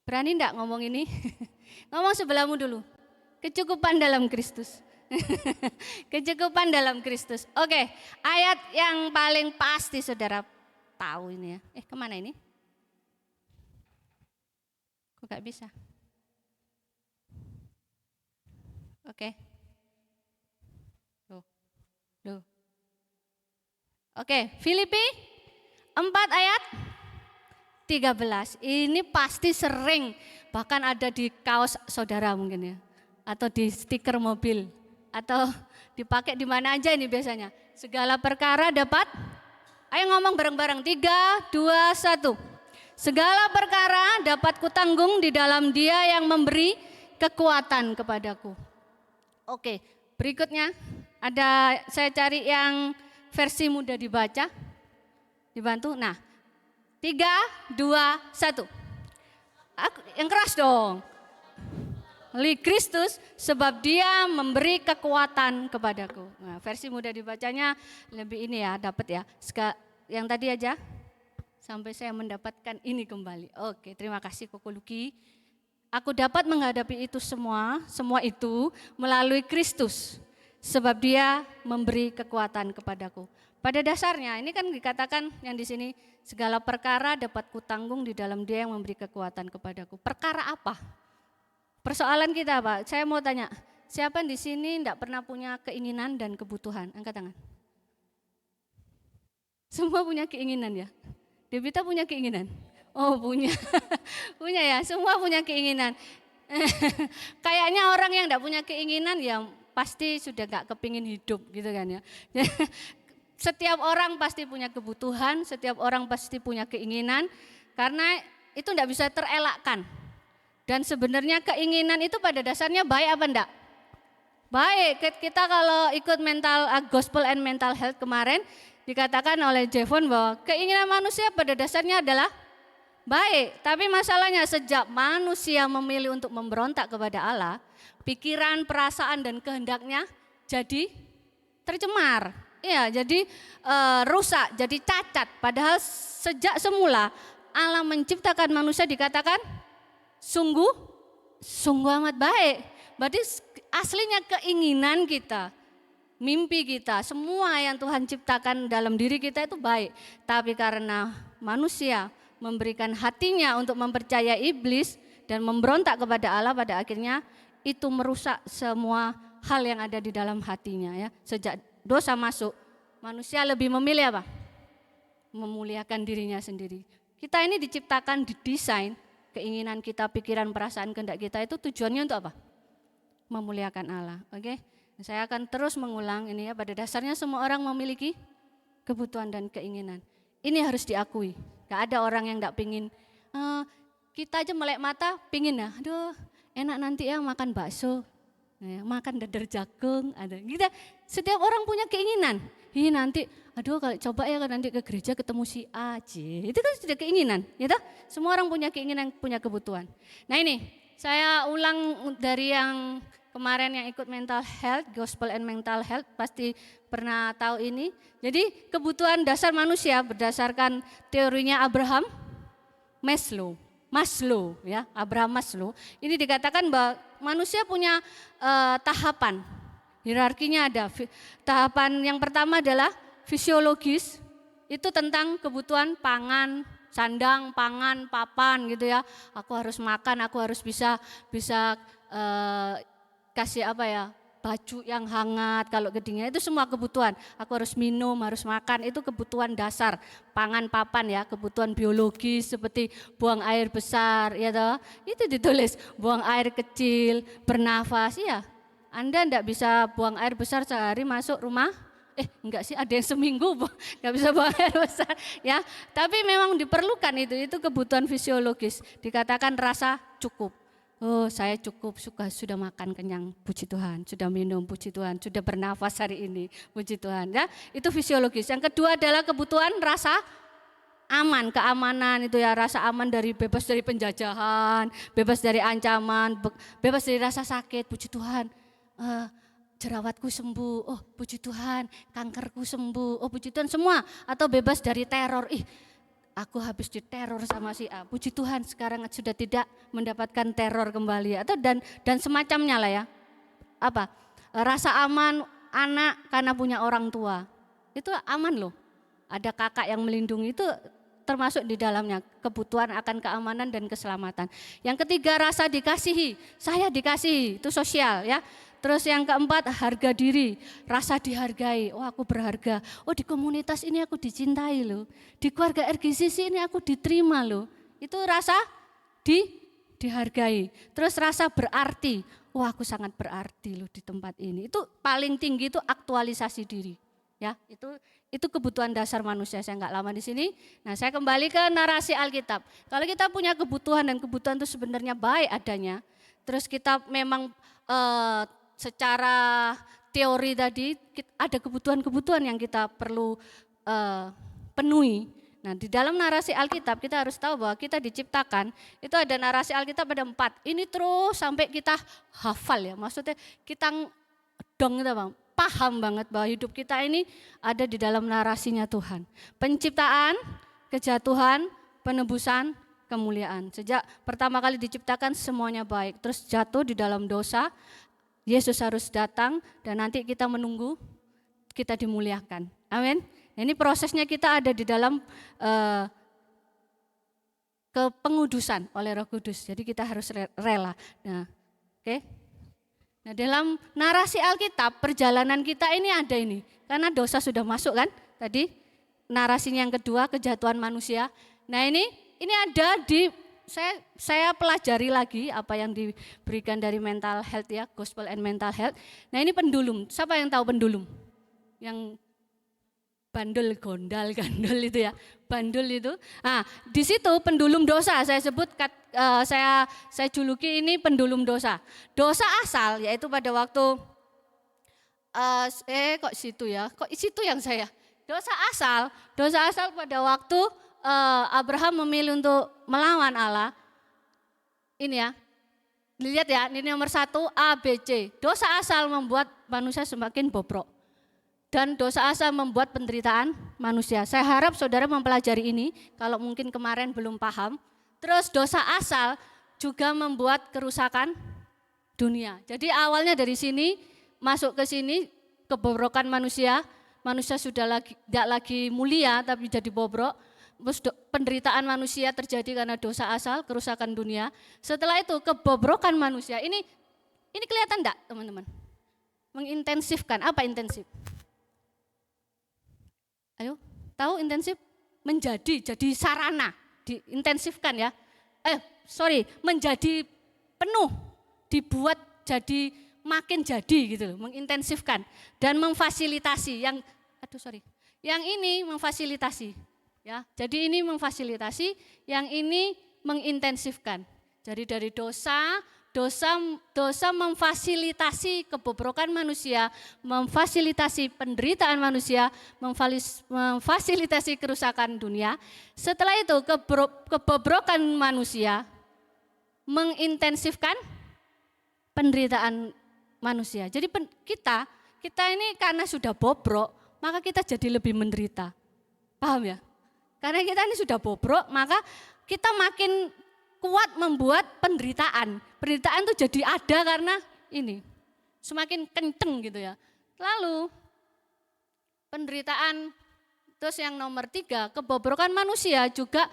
Berani enggak ngomong ini? Ngomong sebelahmu dulu, kecukupan dalam Kristus. Kecukupan dalam Kristus. Oke, ayat yang paling pasti saudara tahu ini ya. Kemana ini? Kok gak bisa? Oke. Loh. Oke, Filipi 4 ayat 13. Ini pasti sering, bahkan ada di kaos saudara mungkin ya. Atau di stiker mobil. Atau dipakai di mana aja ini biasanya. Segala perkara dapat, ayo ngomong bareng-bareng, 3, 2, 1. Segala perkara dapat kutanggung di dalam Dia yang memberi kekuatan kepadaku. Oke, berikutnya ada, saya cari yang versi mudah dibaca. Dibantu. Nah, 3, 2, 1. Yang keras dong. Oleh Kristus, sebab Dia memberi kekuatan kepadaku. Nah, versi mudah dibacanya lebih ini ya, dapat ya. Yang tadi aja, sampai saya mendapatkan ini kembali. Oke, terima kasih Koko Luki. Aku dapat menghadapi itu semua itu melalui Kristus. Sebab Dia memberi kekuatan kepadaku. Pada dasarnya ini kan dikatakan yang di sini, segala perkara dapat kutanggung di dalam Dia yang memberi kekuatan kepadaku. Perkara apa? Persoalan kita apa? Saya mau tanya, siapa di sini tidak pernah punya keinginan dan kebutuhan? Angkat tangan. Semua punya keinginan ya? Devita punya keinginan? Oh punya, punya ya, semua punya keinginan. Kayaknya orang yang tidak punya keinginan ya pasti sudah gak kepingin hidup gitu kan ya. Setiap orang pasti punya kebutuhan, setiap orang pasti punya keinginan, karena itu tidak bisa terelakkan. Dan sebenarnya keinginan itu pada dasarnya baik apa enggak? Baik. Kita kalau ikut Gospel and Mental Health kemarin dikatakan oleh Jevon bahwa keinginan manusia pada dasarnya adalah baik. Tapi masalahnya sejak manusia memilih untuk memberontak kepada Allah, pikiran, perasaan dan kehendaknya jadi tercemar. Ya, jadi rusak, jadi cacat. Padahal sejak semula Allah menciptakan manusia dikatakan sungguh amat baik. Berarti aslinya keinginan kita mimpi kita, semua yang Tuhan ciptakan dalam diri kita itu baik. Tapi karena manusia memberikan hatinya untuk mempercayai iblis dan memberontak kepada Allah, pada akhirnya itu merusak semua hal yang ada di dalam hatinya ya. Sejak dosa masuk, manusia lebih memilih apa? Memuliakan dirinya sendiri. Kita ini diciptakan, didesain, keinginan kita, pikiran, perasaan, kehendak kita itu tujuannya untuk apa? Memuliakan Allah. Oke? Saya akan terus mengulang ini ya, pada dasarnya semua orang memiliki kebutuhan dan keinginan. Ini harus diakui. Gak ada orang yang gak pingin, kita aja melek mata pingin ya, aduh enak nanti ya makan bakso, makan dadar jagung. Ada. Kita, setiap orang punya keinginan. Nanti, aduh kalau coba ya nanti ke gereja ketemu si A, itu kan sudah keinginan. Gitu? Semua orang punya keinginan, punya kebutuhan. Nah ini, saya ulang dari yang kemarin yang ikut mental health, gospel and mental health, pasti pernah tahu ini. Jadi kebutuhan dasar manusia berdasarkan teorinya Abraham Maslow ya, Abraham Maslow. Ini dikatakan bahwa manusia punya tahapan, hierarkinya ada. Tahapan yang pertama adalah fisiologis, itu tentang kebutuhan pangan, sandang, pangan, papan gitu ya. Aku harus makan, aku harus bisa kasih apa ya, baju yang hangat kalau kedinginan, itu semua kebutuhan. Aku harus minum, harus makan, itu kebutuhan dasar. Pangan, papan ya, kebutuhan biologis seperti buang air besar ya toh. Itu ditulis, buang air kecil, bernafas ya. Anda enggak bisa buang air besar sehari masuk rumah, enggak sih, ada yang seminggu enggak bisa buang air besar ya. Tapi memang diperlukan itu kebutuhan fisiologis. Dikatakan rasa cukup. Oh saya cukup, sudah makan kenyang, puji Tuhan, sudah minum, puji Tuhan, sudah bernafas hari ini, puji Tuhan ya. Itu fisiologis. Yang kedua adalah kebutuhan rasa aman, keamanan itu ya, rasa aman dari bebas dari penjajahan, bebas dari ancaman, bebas dari rasa sakit, puji Tuhan. Jerawatku sembuh, oh puji Tuhan, kankerku sembuh, oh puji Tuhan, semua. Atau bebas dari teror, aku habis diteror sama si A, puji Tuhan sekarang sudah tidak mendapatkan teror kembali, atau dan semacamnya lah ya. Apa? Rasa aman anak karena punya orang tua, itu aman loh. Ada kakak yang melindungi, itu termasuk di dalamnya kebutuhan akan keamanan dan keselamatan. Yang ketiga rasa dikasihi, saya dikasihi, itu sosial ya. Terus yang keempat harga diri, rasa dihargai, oh aku berharga, oh di komunitas ini aku dicintai loh, di keluarga RGCC ini aku diterima loh, itu rasa dihargai. Terus rasa berarti, oh aku sangat berarti loh di tempat ini, itu paling tinggi itu aktualisasi diri. Ya, itu kebutuhan dasar manusia. Saya enggak lama di sini. Nah, saya kembali ke narasi Alkitab. Kalau kita punya kebutuhan dan kebutuhan itu sebenarnya baik adanya, terus kita memang secara teori tadi ada kebutuhan-kebutuhan yang kita perlu penuhi. Nah, di dalam narasi Alkitab kita harus tahu bahwa kita diciptakan, itu ada narasi Alkitab ada 4. Ini terus sampai kita hafal ya. Maksudnya kita dong gitu Bang, paham banget bahwa hidup kita ini ada di dalam narasinya Tuhan. Penciptaan, kejatuhan, penebusan, kemuliaan. Sejak pertama kali diciptakan semuanya baik, terus jatuh di dalam dosa, Yesus harus datang dan nanti kita menunggu kita dimuliakan. Amin. Ini prosesnya kita ada di dalam kepengudusan oleh Roh Kudus. Jadi kita harus rela. Nah, oke. Nah, dalam narasi Alkitab perjalanan kita ini ada ini. Karena dosa sudah masuk kan? Tadi narasinya yang kedua, kejatuhan manusia. Nah, ini ada di saya pelajari lagi apa yang diberikan dari mental health ya, gospel and mental health. Nah, ini pendulum. Siapa yang tahu pendulum? Yang bandul, gondal, gandul itu ya. Bandul itu. Nah, di situ pendulum dosa saya sebut saya juluki ini pendulum dosa. Dosa asal yaitu pada waktu kok situ ya? Kok situ yang saya? Dosa asal pada waktu Abraham memilih untuk melawan Allah. Ini ya. Lihat ya, ini nomor 1 A, B, C. Dosa asal membuat manusia semakin bobrok. Dan dosa asal membuat penderitaan manusia. Saya harap saudara mempelajari ini, kalau mungkin kemarin belum paham. Terus dosa asal juga membuat kerusakan dunia. Jadi awalnya dari sini, masuk ke sini, kebobrokan manusia, manusia sudah tidak lagi mulia tapi jadi bobrok. Terus penderitaan manusia terjadi karena dosa asal, kerusakan dunia. Setelah itu kebobrokan manusia, ini kelihatan enggak teman-teman? Mengintensifkan, apa intensif? Ayo, tahu intensif? Jadi sarana, diintensifkan ya. Menjadi penuh, dibuat jadi makin jadi gitu loh, mengintensifkan dan memfasilitasi yang ini memfasilitasi ya. Jadi ini memfasilitasi, yang ini mengintensifkan. Jadi dari dosa memfasilitasi kebobrokan manusia, memfasilitasi penderitaan manusia, memfasilitasi kerusakan dunia. Setelah itu kebobrokan manusia mengintensifkan penderitaan manusia. Jadi kita ini karena sudah bobrok, maka kita jadi lebih menderita. Paham ya? Karena kita ini sudah bobrok, maka kita makin kuat membuat penderitaan. Penderitaan itu jadi ada karena ini. Semakin kenceng gitu ya. Lalu penderitaan, terus yang nomor 3, kebobrokan manusia juga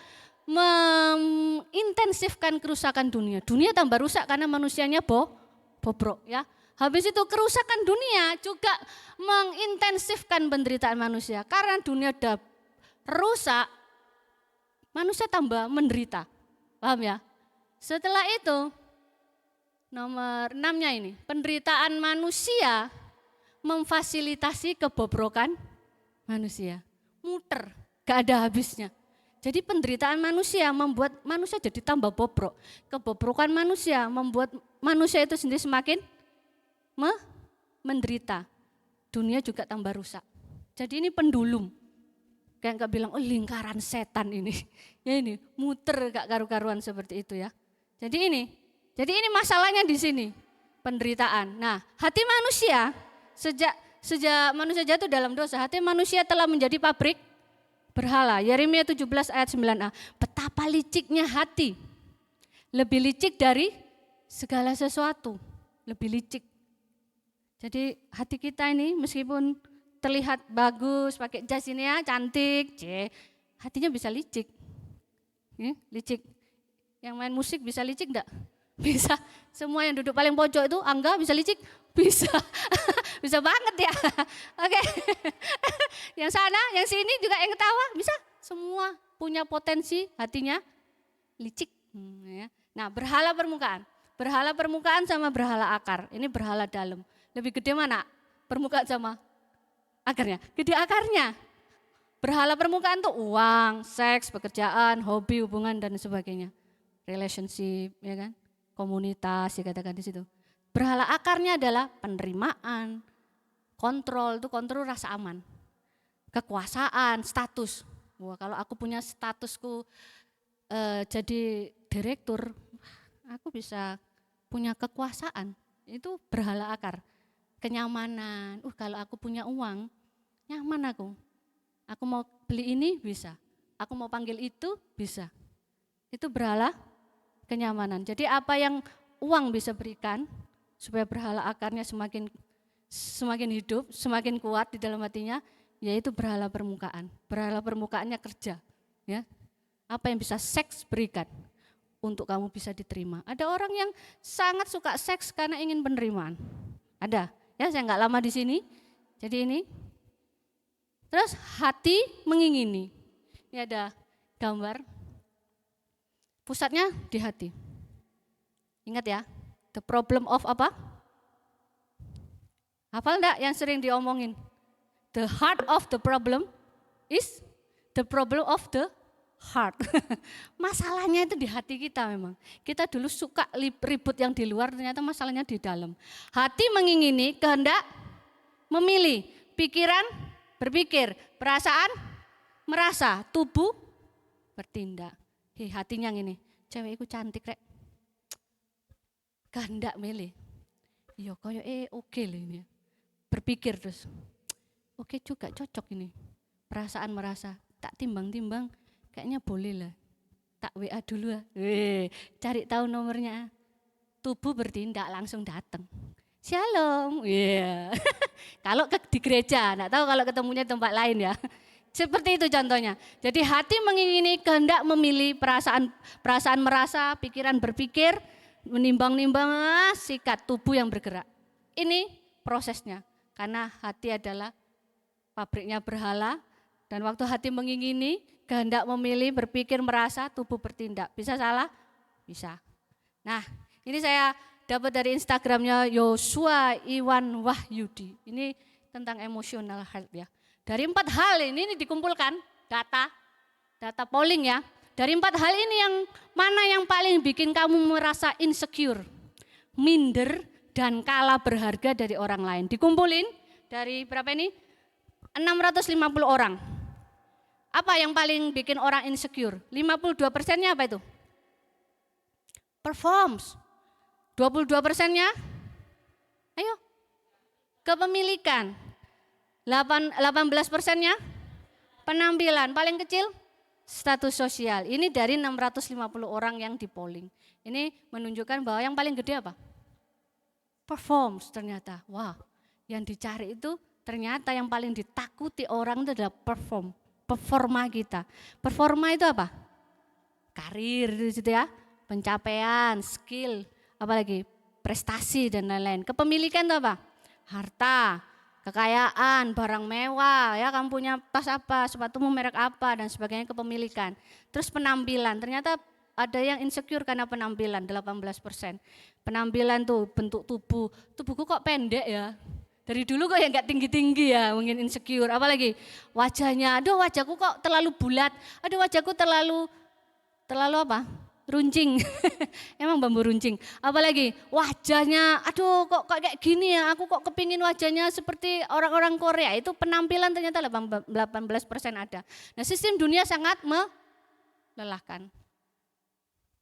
mengintensifkan kerusakan dunia. Dunia tambah rusak karena manusianya bobrok ya. Habis itu kerusakan dunia juga mengintensifkan penderitaan manusia. Karena dunia udah rusak, manusia tambah menderita. Paham ya? Setelah itu nomor 6-nya ini, penderitaan manusia memfasilitasi kebobrokan manusia. Muter, gak ada habisnya. Jadi penderitaan manusia membuat manusia jadi tambah bobrok. Kebobrokan manusia membuat manusia itu sendiri semakin menderita. Dunia juga tambah rusak. Jadi ini pendulum. Kayak gak bilang, oh lingkaran setan ini. Ya ini, muter gak karu-karuan seperti itu ya. Jadi ini masalahnya di sini, penderitaan. Nah, hati manusia sejak manusia jatuh dalam dosa, hati manusia telah menjadi pabrik berhala. Yeremia 17 ayat 9a. Betapa liciknya hati. Lebih licik dari segala sesuatu. Lebih licik. Jadi hati kita ini meskipun terlihat bagus, pakai jas ini ya, cantik, hatinya bisa licik. Licik. Yang main musik bisa licik enggak? Bisa. Semua yang duduk paling pojok itu, Angga bisa licik? Bisa. Bisa banget ya. Oke. Yang sana, yang sini juga yang ketawa, bisa. Semua punya potensi hatinya licik. Nah, berhala permukaan. Berhala permukaan sama berhala akar. Ini berhala dalam. Lebih gede mana? Permukaan sama akarnya. Gede akarnya. Berhala permukaan tuh uang, seks, pekerjaan, hobi, hubungan dan sebagainya. Relationship, ya kan? Komunitas dikatakan di situ. Berhala akarnya adalah penerimaan, kontrol, itu kontrol rasa aman. Kekuasaan, status. Wah, kalau aku punya statusku jadi direktur, aku bisa punya kekuasaan. Itu berhala akar. Kenyamanan, kalau aku punya uang, nyaman aku. Aku mau beli ini bisa, aku mau panggil itu bisa. Itu berhala kenyamanan. Jadi apa yang uang bisa berikan, supaya berhala akarnya semakin hidup, semakin kuat di dalam hatinya, yaitu berhala permukaan. Berhala permukaannya kerja. Ya. Apa yang bisa seks berikan untuk kamu bisa diterima. Ada orang yang sangat suka seks karena ingin penerimaan. Ada. Ya, saya nggak lama di sini. Jadi ini. Terus hati mengingini. Ini ada gambar. Pusatnya di hati. Ingat ya, the problem of apa? Hafal enggak yang sering diomongin? The heart of the problem is the problem of the heart. Masalahnya itu di hati kita memang. Kita dulu suka ribut yang di luar, ternyata masalahnya di dalam. Hati mengingini, kehendak memilih, pikiran berpikir, perasaan merasa, tubuh bertindak. Hatinya yang ini, cewek itu cantik rek. Kehendak milih. Iya koyo oke lah ini. Berpikir terus. Oke juga cocok ini. Perasaan merasa, tak timbang-timbang kayaknya boleh lah. Tak WA dulu lah. Cari tahu nomornya. Tubuh bertindak langsung datang. Shalom. Iya. Kalau di gereja, enggak tahu kalau ketemunya di tempat lain ya. Seperti itu contohnya. Jadi hati mengingini, kehendak memilih, perasaan merasa, pikiran berpikir, menimbang-nimbang, sikat tubuh yang bergerak. Ini prosesnya. Karena hati adalah pabriknya berhala, dan waktu hati mengingini, kehendak memilih, berpikir, merasa, tubuh bertindak. Bisa salah? Bisa. Nah, ini saya dapat dari Instagramnya Yosua Iwan Wahyudi. Ini tentang emotional health ya. Dari 4 hal ini dikumpulkan data polling ya. Dari 4 hal ini yang mana yang paling bikin kamu merasa insecure, minder, dan kalah berharga dari orang lain. Dikumpulin dari berapa ini? 650 orang. Apa yang paling bikin orang insecure? 52%-nya apa itu? Performs. 22%-nya? Ayo. Kepemilikan. 18%-nya? Penampilan. Paling kecil? Status sosial. Ini dari 650 orang yang di polling. Ini menunjukkan bahwa yang paling gede apa? Performs ternyata. Wah, yang dicari itu ternyata yang paling ditakuti orang itu adalah performa kita. Performa itu apa? Karir gitu ya, pencapaian, skill, apalagi prestasi dan lain-lain. Kepemilikan itu apa? Harta, kekayaan, barang mewah, ya kamu punya tas apa, sepatumu merek apa dan sebagainya, kepemilikan. Terus penampilan, ternyata ada yang insecure karena penampilan 18%. Penampilan tuh bentuk tubuhku kok pendek ya. Dari dulu kok ya nggak tinggi-tinggi ya, mungkin insecure. Apalagi wajahnya, aduh wajahku kok terlalu bulat, aduh wajahku terlalu apa? Runcing. Emang bambu runcing. Apalagi wajahnya, aduh kok kayak gini ya, aku kok kepingin wajahnya seperti orang-orang Korea. Itu penampilan ternyata 18% ada. Nah, sistem dunia sangat melelahkan.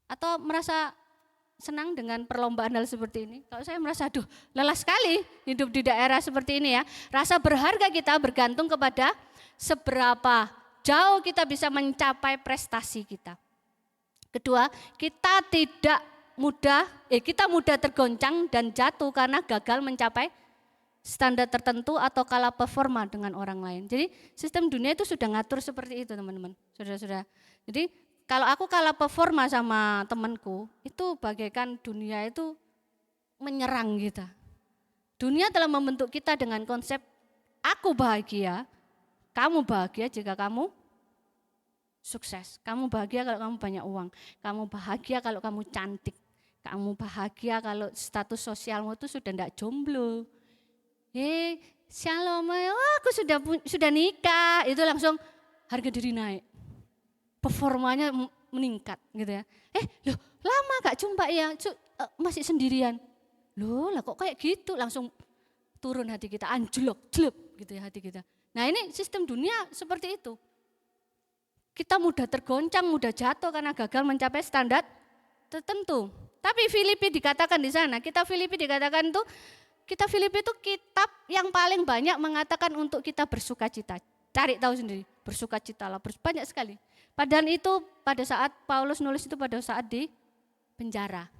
Atau merasa senang dengan perlombaan hal seperti ini? Kalau saya merasa aduh lelah sekali hidup di daerah seperti ini ya. Rasa berharga kita bergantung kepada seberapa jauh kita bisa mencapai prestasi kita. Kedua, kita mudah tergoncang dan jatuh karena gagal mencapai standar tertentu atau kalah performa dengan orang lain. Jadi sistem dunia itu sudah ngatur seperti itu teman-teman, saudara-saudara. Jadi kalau aku kalah performa sama temanku, itu bagaikan dunia itu menyerang kita. Dunia telah membentuk kita dengan konsep aku bahagia, kamu bahagia jika kamu sukses. Kamu bahagia kalau kamu banyak uang, kamu bahagia kalau kamu cantik, kamu bahagia kalau status sosialmu itu sudah tidak jomblo. Shalom, aku sudah nikah, itu langsung harga diri naik. Performanya meningkat gitu ya. Loh lama gak jumpa ya, masih sendirian. Loh lah kok kayak gitu, langsung turun hati kita, anjlok, jelek gitu ya hati kita. Nah ini sistem dunia seperti itu. Kita mudah tergoncang, mudah jatuh karena gagal mencapai standar tertentu. Tapi Filipi dikatakan di sana, kitab Filipi dikatakan itu, kitab Filipi itu kitab yang paling banyak mengatakan untuk kita bersukacita. Cari tahu sendiri, bersukacitalah, banyak sekali. Padahal itu pada saat Paulus nulis itu pada saat di penjara.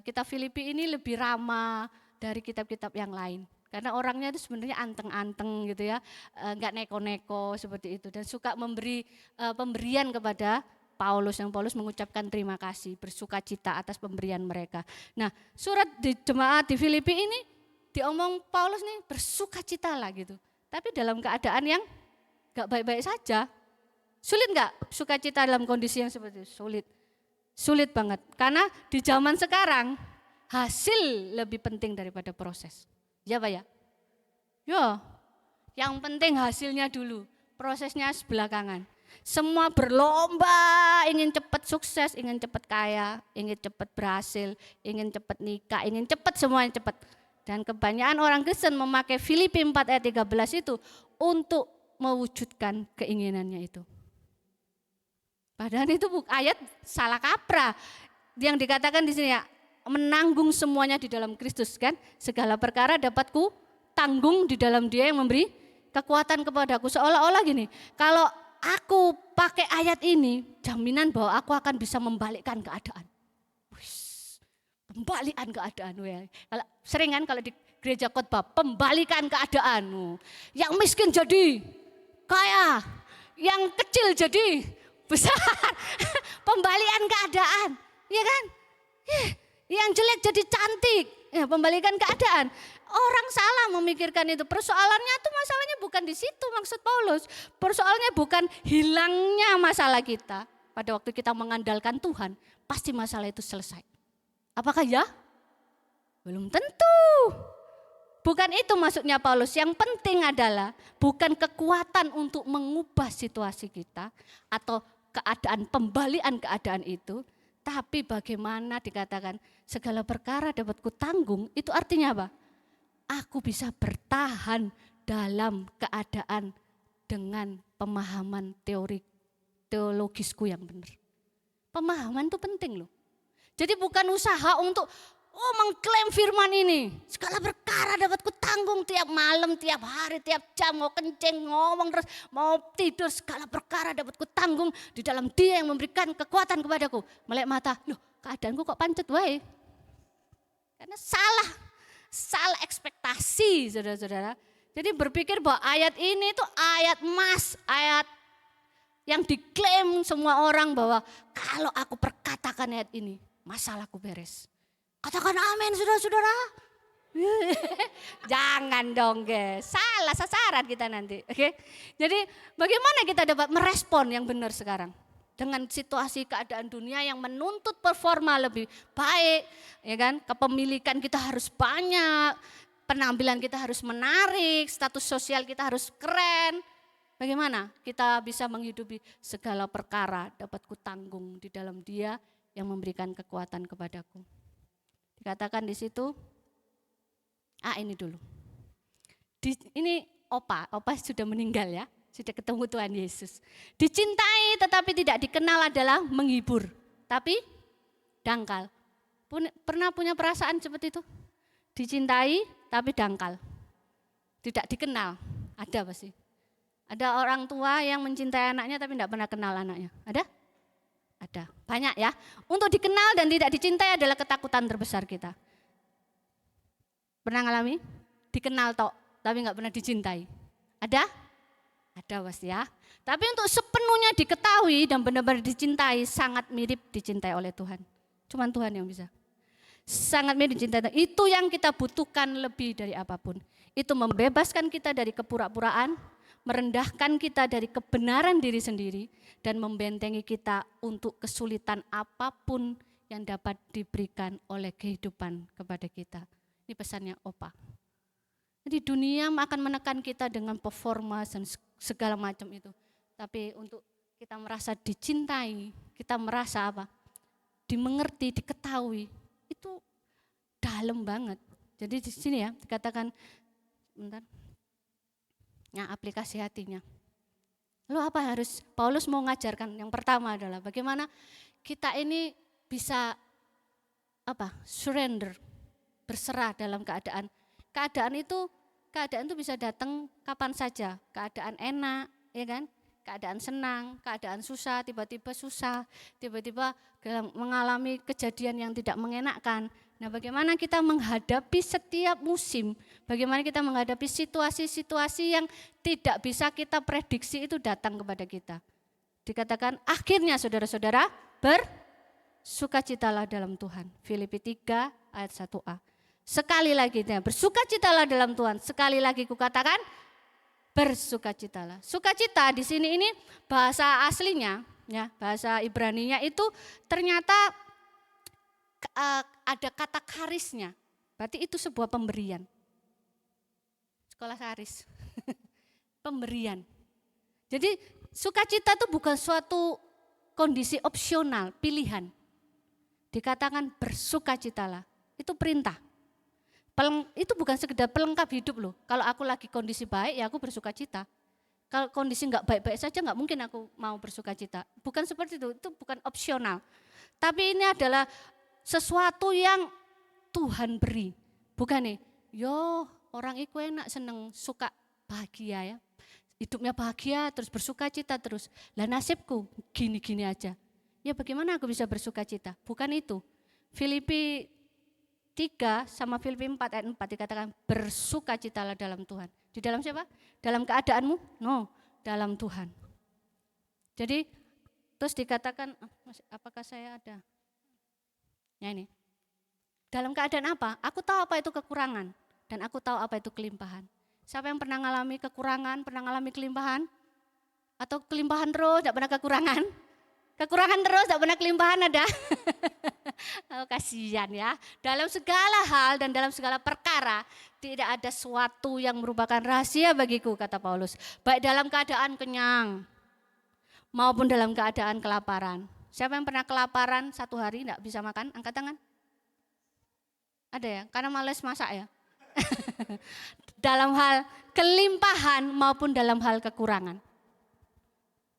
Kitab Filipi ini lebih ramah dari kitab-kitab yang lain. Karena orangnya itu sebenarnya anteng-anteng gitu ya, enggak neko-neko seperti itu. Dan suka memberi pemberian kepada Paulus, yang Paulus mengucapkan terima kasih, bersukacita atas pemberian mereka. Nah surat di jemaat di Filipi ini diomong Paulus nih bersukacitalah gitu. Tapi dalam keadaan yang enggak baik-baik saja. Sulit enggak sukacita dalam kondisi yang seperti itu? Sulit banget. Karena di zaman sekarang hasil lebih penting daripada proses. Ya Pak ya? Ya, yang penting hasilnya dulu, prosesnya belakangan. Semua berlomba, ingin cepat sukses, ingin cepat kaya, ingin cepat berhasil, ingin cepat nikah, ingin cepat semuanya cepat. Dan kebanyakan orang Kristen memakai Filipi 4 ayat 13 itu untuk mewujudkan keinginannya itu. Padahal itu ayat salah kaprah. Yang dikatakan di sini ya, menanggung semuanya di dalam Kristus kan. Segala perkara dapat ku tanggung di dalam Dia yang memberi kekuatan kepadaku. Seolah-olah gini, kalau aku pakai ayat ini, jaminan bahwa aku akan bisa membalikkan keadaan. pembalikan keadaan. Kalau sering kan kalau di gereja khotbah, pembalikan keadaanmu. Yang miskin jadi kaya, yang kecil jadi besar. Pembalikan keadaan, ya kan? Yang jelek jadi cantik, ya, pembalikan keadaan. Orang salah memikirkan itu. Persoalannya tuh masalahnya bukan di situ maksud Paulus. Persoalannya bukan hilangnya masalah kita. Pada waktu kita mengandalkan Tuhan, pasti masalah itu selesai. Apakah ya? Belum tentu. Bukan itu maksudnya Paulus. Yang penting adalah bukan kekuatan untuk mengubah situasi kita atau keadaan, pembalian keadaan itu, tapi bagaimana dikatakan segala perkara dapat kutanggung, itu artinya apa? Aku bisa bertahan dalam keadaan dengan pemahaman teologisku yang benar. Pemahaman itu penting loh. Jadi bukan usaha untuk mengklaim firman ini. Segala perkara dapat kutanggung tiap malam, tiap hari, tiap jam. Mau kencing, ngomong terus, mau tidur. Segala perkara dapat kutanggung di dalam Dia yang memberikan kekuatan kepadaku. Melek mata, loh keadaanku kok pancet wae. Karena salah ekspektasi saudara-saudara. Jadi berpikir bahwa ayat ini itu ayat emas, ayat yang diklaim semua orang bahwa kalau aku perkatakan ayat ini, masalahku beres. Katakan amin saudara-saudara. Jangan dong guys, salah sasaran kita nanti. Oke? Jadi bagaimana kita dapat merespon yang benar sekarang? Dengan situasi keadaan dunia yang menuntut performa lebih baik, ya kan? Kepemilikan kita harus banyak, penampilan kita harus menarik, status sosial kita harus keren. Bagaimana kita bisa menghidupi segala perkara dapat kutanggung di dalam Dia yang memberikan kekuatan kepadaku. Dikatakan di situ, ini dulu. Ini Opa sudah meninggal ya. Sudah ketemu Tuhan Yesus. Dicintai tetapi tidak dikenal adalah menghibur. Tapi dangkal. Pernah punya perasaan seperti itu? Dicintai tapi dangkal. Tidak dikenal. Ada pasti. Ada orang tua yang mencintai anaknya tapi tidak pernah kenal anaknya. Ada? Ada. Banyak ya. Untuk dikenal dan tidak dicintai adalah ketakutan terbesar kita. Pernah ngalami? Dikenal tok tapi nggak pernah dicintai. Ada? Ada pasti ya. Tapi untuk sepenuhnya diketahui dan benar-benar dicintai, sangat mirip dicintai oleh Tuhan. Cuman Tuhan yang bisa. Sangat mirip dicintai. Itu yang kita butuhkan lebih dari apapun. Itu membebaskan kita dari kepura-puraan, merendahkan kita dari kebenaran diri sendiri, dan membentengi kita untuk kesulitan apapun yang dapat diberikan oleh kehidupan kepada kita. Ini pesannya Opa. Jadi dunia akan menekan kita dengan performance dan segala macam itu. Tapi untuk kita merasa dicintai, kita merasa apa? Dimengerti, diketahui, itu dalam banget. Jadi di sini ya dikatakan, bentar, ya aplikasi hatinya. Lalu apa harus Paulus mau ngajarkan? Yang pertama adalah bagaimana kita ini bisa surrender, berserah dalam keadaan. Keadaan itu bisa datang kapan saja. Keadaan enak, ya kan? Keadaan senang, keadaan susah, tiba-tiba mengalami kejadian yang tidak mengenakkan. Nah, bagaimana kita menghadapi setiap musim? Bagaimana kita menghadapi situasi-situasi yang tidak bisa kita prediksi itu datang kepada kita? Dikatakan akhirnya saudara-saudara bersukacitalah dalam Tuhan. Filipi 3 ayat 1a. Sekali lagi, bersukacitalah dalam Tuhan. Sekali lagi kukatakan, bersukacitalah. Sukacita di sini ini bahasa aslinya, ya bahasa Ibraninya itu ternyata ada kata karisnya. Berarti itu sebuah pemberian. Sekolah karis, pemberian. Jadi sukacita itu bukan suatu kondisi opsional, pilihan. Dikatakan bersukacitalah, itu perintah. Itu bukan sekedar pelengkap hidup loh. Kalau aku lagi kondisi baik ya aku bersukacita. Kalau kondisi enggak baik-baik saja enggak mungkin aku mau bersukacita. Bukan seperti itu bukan opsional. Tapi ini adalah sesuatu yang Tuhan beri. Bukan nih, orang itu enak seneng suka bahagia ya. Hidupnya bahagia terus bersukacita terus. Lah nasibku gini-gini aja. Ya bagaimana aku bisa bersukacita? Bukan itu. Filipi 3 sama Filipi 4 ayat 4 dikatakan bersukacitalah dalam Tuhan. Di dalam siapa? Dalam keadaanmu? No, dalam Tuhan. Jadi terus dikatakan, apakah saya ada? Ya ini. Dalam keadaan apa? Aku tahu apa itu kekurangan dan aku tahu apa itu kelimpahan. Siapa yang pernah mengalami kekurangan, pernah mengalami kelimpahan? Atau kelimpahan terus, tidak pernah kekurangan? Kekurangan terus, tidak pernah kelimpahan ada? Oh, kasihan ya. Dalam segala hal dan dalam segala perkara tidak ada sesuatu yang merupakan rahasia bagiku, kata Paulus. Baik dalam keadaan kenyang maupun dalam keadaan kelaparan. Siapa yang pernah kelaparan 1 hari tidak bisa makan? Angkat tangan. Ada ya? Karena males masak ya. Dalam hal kelimpahan maupun dalam hal kekurangan.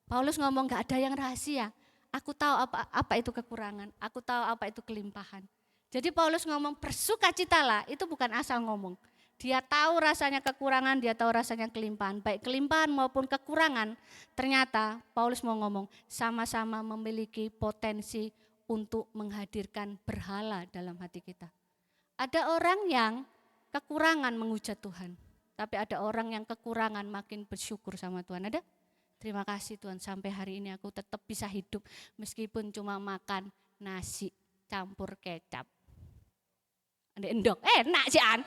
Paulus ngomong gak ada yang rahasia. Aku tahu apa itu kekurangan, aku tahu apa itu kelimpahan. Jadi Paulus ngomong bersukacitalah, itu bukan asal ngomong. Dia tahu rasanya kekurangan, dia tahu rasanya kelimpahan. Baik kelimpahan maupun kekurangan, ternyata Paulus mau ngomong sama-sama memiliki potensi untuk menghadirkan berhala dalam hati kita. Ada orang yang kekurangan menghujat Tuhan, tapi ada orang yang kekurangan makin bersyukur sama Tuhan. Ada? Terima kasih Tuhan, sampai hari ini aku tetap bisa hidup meskipun cuma makan nasi campur kecap. Ada endok, enak sih An.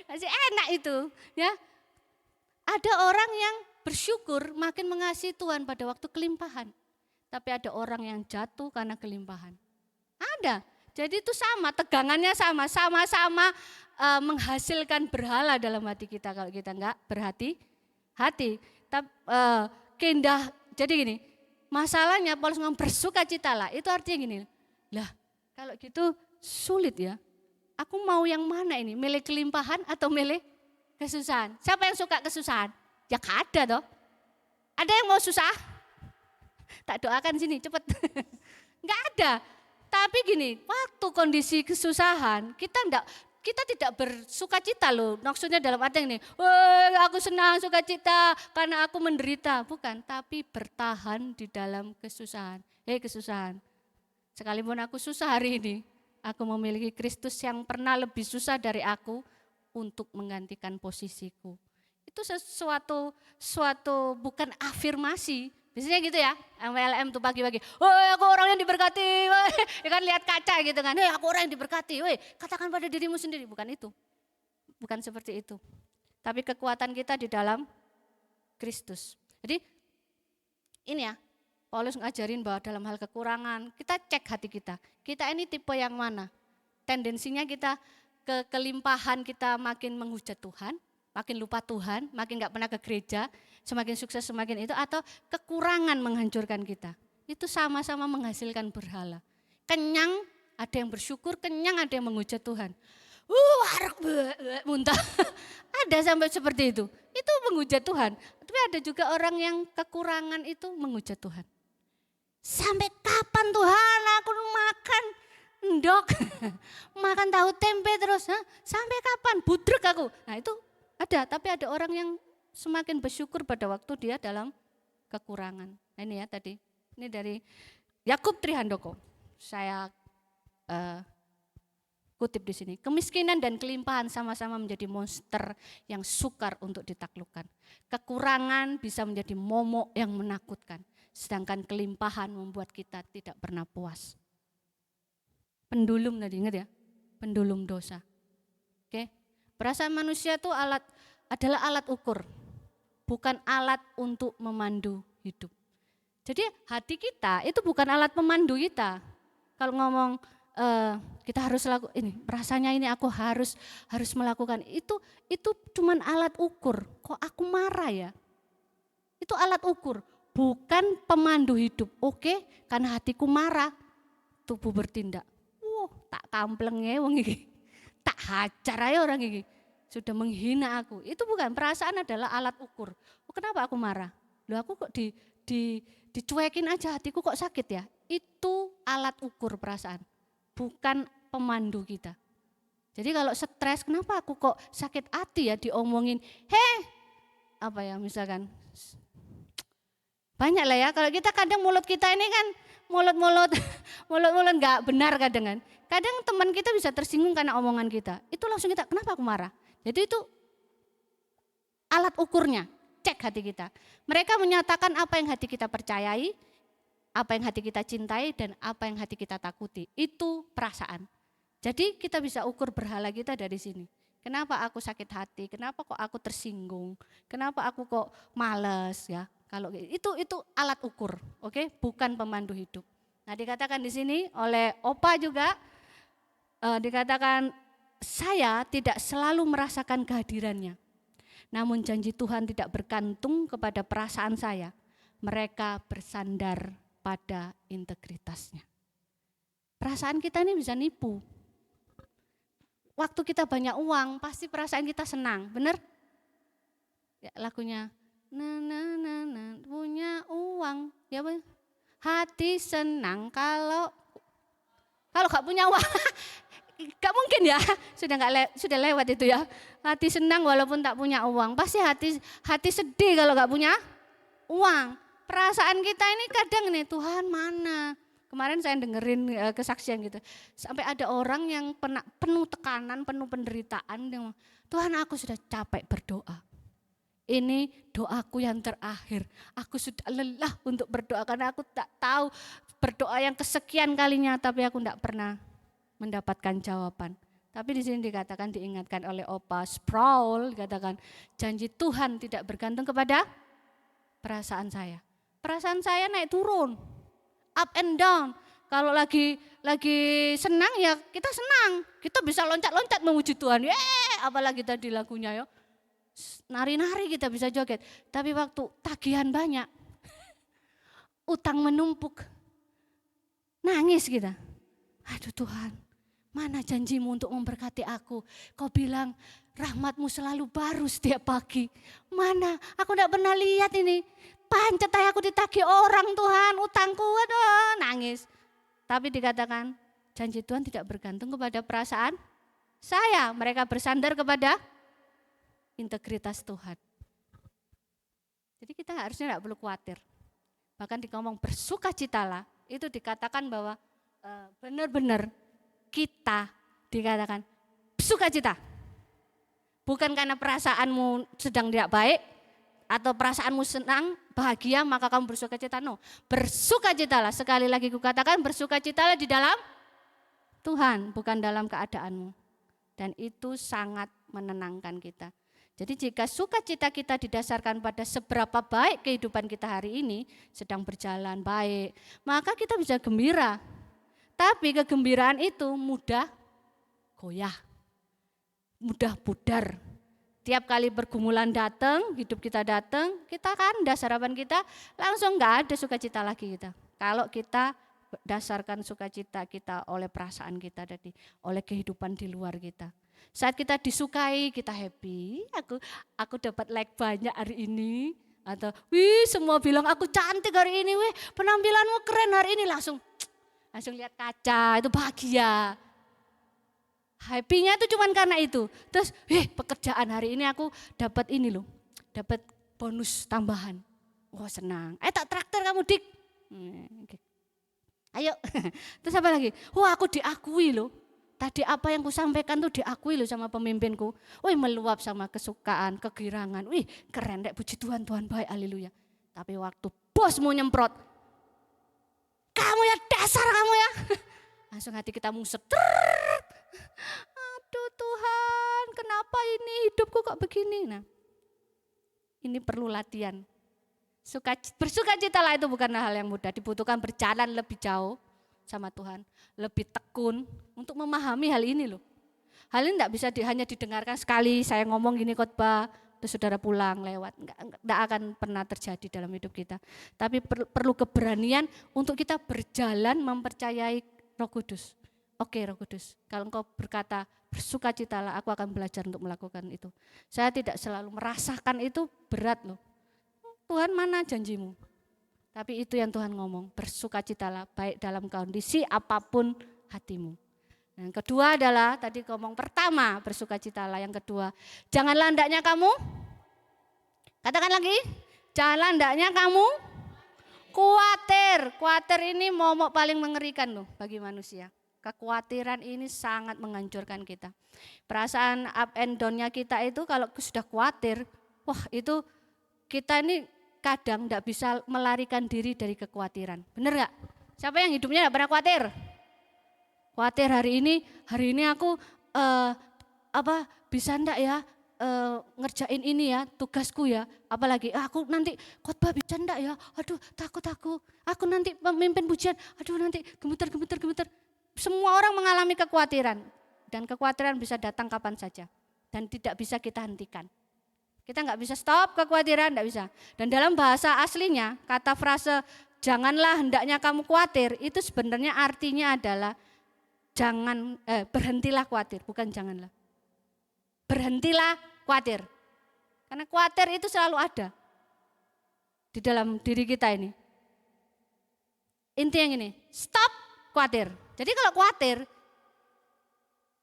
Masih enak itu ya. Ada orang yang bersyukur makin mengasihi Tuhan pada waktu kelimpahan. Tapi ada orang yang jatuh karena kelimpahan. Ada. Jadi itu sama, tegangannya sama-sama menghasilkan berhala dalam hati kita kalau kita enggak berhati-hati. Keindah, jadi gini, masalahnya Paulus ngomong bersukacitalah, itu artinya gini, lah kalau gitu sulit ya, aku mau yang mana ini, milih kelimpahan atau milih kesusahan? Siapa yang suka kesusahan? Ya gak ada toh, ada yang mau susah? Tak doakan sini cepet, gak ada. Tapi gini, waktu kondisi kesusahan kita tidak bersukacita loh, maksudnya dalam arti ini, aku senang sukacita karena aku menderita. Bukan, tapi bertahan di dalam kesusahan. Kesusahan, sekalipun aku susah hari ini, aku memiliki Kristus yang pernah lebih susah dari aku untuk menggantikan posisiku. Itu suatu bukan afirmasi. Biasanya gitu ya, MLM tuh pagi-pagi, aku orang yang diberkati, ya kan lihat kaca gitu kan, aku orang yang diberkati, katakan pada dirimu sendiri, bukan itu. Bukan seperti itu. Tapi kekuatan kita di dalam Kristus. Jadi ini ya, Paulus ngajarin bahwa dalam hal kekurangan, kita cek hati kita. Kita ini tipe yang mana? Tendensinya kita ke kelimpahan kita makin menghujat Tuhan, makin lupa Tuhan, makin gak pernah ke gereja, semakin sukses semakin itu, atau kekurangan menghancurkan kita. Itu sama-sama menghasilkan berhala. Kenyang, ada yang bersyukur, kenyang ada yang menghujat Tuhan. Muntah. Ada sampai seperti itu. Itu menghujat Tuhan. Tapi ada juga orang yang kekurangan itu menghujat Tuhan. Sampai kapan Tuhan aku makan endok, makan tahu tempe terus, sampai kapan budrek aku. Nah itu ada, tapi ada orang yang semakin bersyukur pada waktu dia dalam kekurangan. Nah, ini ya tadi, ini dari Yakub Trihandoko. Saya kutip di sini. Kemiskinan dan kelimpahan sama-sama menjadi monster yang sukar untuk ditaklukkan. Kekurangan bisa menjadi momok yang menakutkan, sedangkan kelimpahan membuat kita tidak pernah puas. Pendulum tadi, ingat ya? Pendulum dosa. Oke. Perasaan manusia itu adalah alat ukur, bukan alat untuk memandu hidup. Jadi hati kita itu bukan alat pemandu kita. Kalau ngomong kita harus lakukan ini, rasanya ini aku harus melakukan itu cuman alat ukur. Kok aku marah ya? Itu alat ukur, bukan pemandu hidup. Oke, karena hatiku marah, tubuh bertindak. Tak kamplengnya wong iki. Tak hajar aja orang ini, sudah menghina aku. Itu bukan, perasaan adalah alat ukur. Kenapa aku marah? Loh aku kok dicuekin aja, hatiku kok sakit ya? Itu alat ukur perasaan, bukan pemandu kita. Jadi kalau stres, kenapa aku kok sakit hati ya diomongin, apa ya misalkan. Banyak lah ya, kalau kita kadang mulut kita ini kan mulut-mulut nggak benar kadang kan. Kadang teman kita bisa tersinggung karena omongan kita. Itu langsung kita, kenapa aku marah? Jadi itu alat ukurnya, cek hati kita. Mereka menyatakan apa yang hati kita percayai, apa yang hati kita cintai, dan apa yang hati kita takuti. Itu perasaan. Jadi kita bisa ukur berhala kita dari sini. Kenapa aku sakit hati? Kenapa kok aku tersinggung? Kenapa aku kok males ya? Kalau itu alat ukur, oke? Bukan pemandu hidup. Nah, dikatakan di sini oleh Opa juga dikatakan saya tidak selalu merasakan kehadirannya. Namun janji Tuhan tidak bergantung kepada perasaan saya. Mereka bersandar pada integritasnya. Perasaan kita ini bisa nipu. Waktu kita banyak uang, pasti perasaan kita senang, benar? Ya, lagunya, punya uang, ya Bang. Hati senang kalau gak punya uang, gak mungkin ya, sudah lewat itu ya. Hati senang walaupun tak punya uang, pasti hati sedih kalau gak punya uang. Perasaan kita ini kadang nih, Tuhan mana? Kemarin saya dengerin kesaksian gitu, sampai ada orang yang penuh tekanan, penuh penderitaan, Tuhan aku sudah capek berdoa. Ini doaku yang terakhir, aku sudah lelah untuk berdoa karena aku tak tahu berdoa yang kesekian kalinya, tapi aku tidak pernah mendapatkan jawaban. Tapi di sini dikatakan, diingatkan oleh Opa Sproul, dikatakan janji Tuhan tidak bergantung kepada perasaan saya. Perasaan saya naik turun, up and down. Kalau lagi senang ya kita senang, kita bisa loncat-loncat memuji Tuhan. Apalagi tadi lagunya ya, nari-nari kita bisa joget. Tapi waktu tagihan banyak, utang menumpuk, nangis kita. Aduh Tuhan, mana janjimu untuk memberkati aku? Kau bilang rahmatmu selalu baru setiap pagi. Mana? Aku tidak pernah lihat ini. Pancet aku ditagih orang Tuhan, utangku, aduh nangis. Tapi dikatakan janji Tuhan tidak bergantung kepada perasaan saya. Mereka bersandar kepada integritas Tuhan. Jadi kita harusnya tidak perlu khawatir. Bahkan ngomong bersukacitalah, itu dikatakan bahwa benar-benar kita dikatakan sukacita. Bukan karena perasaanmu sedang tidak baik, atau perasaanmu senang, bahagia, maka kamu bersukacita. No, bersukacitalah. Sekali lagi kukatakan, bersukacitalah di dalam Tuhan, bukan dalam keadaanmu. Dan itu sangat menenangkan kita. Jadi jika sukacita kita didasarkan pada seberapa baik kehidupan kita hari ini, sedang berjalan baik, maka kita bisa gembira. Tapi kegembiraan itu mudah goyah, mudah pudar. Tiap kali pergumulan datang, hidup kita datang, kita kandas harapan kita, langsung enggak ada sukacita lagi kita. Kalau kita dasarkan sukacita kita oleh perasaan kita tadi, oleh kehidupan di luar kita. Saat kita disukai, kita happy, aku dapat like banyak hari ini, atau wih semua bilang aku cantik hari ini, wih penampilanmu keren hari ini, langsung lihat kaca, itu bahagia. Happy-nya itu cuma karena itu. Terus, pekerjaan hari ini aku dapat ini loh, dapat bonus tambahan. Wah senang. Tak traktir kamu Dik. Ayo. Terus apa lagi? Wah aku diakui loh. Tadi apa yang ku sampaikan tuh diakui loh sama pemimpinku. Wih meluap sama kesukaan, kegirangan. Wih keren dek, puji Tuhan, Tuhan baik, haleluya. Tapi waktu bos mau nyemprot, kamu ya dasar kamu ya. Langsung hati kita mungset. Aduh Tuhan, kenapa ini hidupku kok begini? Nah, ini perlu latihan. Bersukacitalah itu bukan hal yang mudah, dibutuhkan berjalan lebih jauh sama Tuhan, lebih tekun untuk memahami hal ini loh. Hal ini tidak bisa hanya didengarkan sekali, saya ngomong gini khotbah, terus saudara pulang lewat, enggak akan pernah terjadi dalam hidup kita. Tapi perlu keberanian untuk kita berjalan mempercayai Roh Kudus. Oke Roh Kudus, kalau engkau berkata bersukacitalah, aku akan belajar untuk melakukan itu. Saya tidak selalu merasakan itu berat loh. Tuhan mana janjimu? Tapi itu yang Tuhan ngomong, bersukacitalah baik dalam kondisi apapun hatimu. Yang kedua adalah, tadi ngomong pertama bersukacitalah, yang kedua janganlah hendaknya kamu, katakan lagi, janganlah hendaknya kamu Kuatir ini momok paling mengerikan loh bagi manusia. Kekhawatiran ini sangat menghancurkan kita. Perasaan up and down-nya kita itu kalau sudah khawatir, wah itu kita ini kadang tidak bisa melarikan diri dari kekhawatiran. Bener gak? Siapa yang hidupnya tidak pernah khawatir? Khawatir hari ini aku bisa enggak ya ngerjain ini ya tugasku ya, apalagi aku nanti khotbah bisa enggak ya, aduh takut aku nanti pemimpin pujian, aduh nanti gemeter. Semua orang mengalami kekhawatiran dan kekhawatiran bisa datang kapan saja dan tidak bisa kita hentikan. Kita nggak bisa stop kekhawatiran, nggak bisa. Dan dalam bahasa aslinya kata frase janganlah hendaknya kamu khawatir itu sebenarnya artinya adalah berhentilah khawatir, bukan janganlah. Berhentilah khawatir. Karena khawatir itu selalu ada di dalam diri kita ini. Inti yang ini, stop khawatir. Jadi kalau khawatir,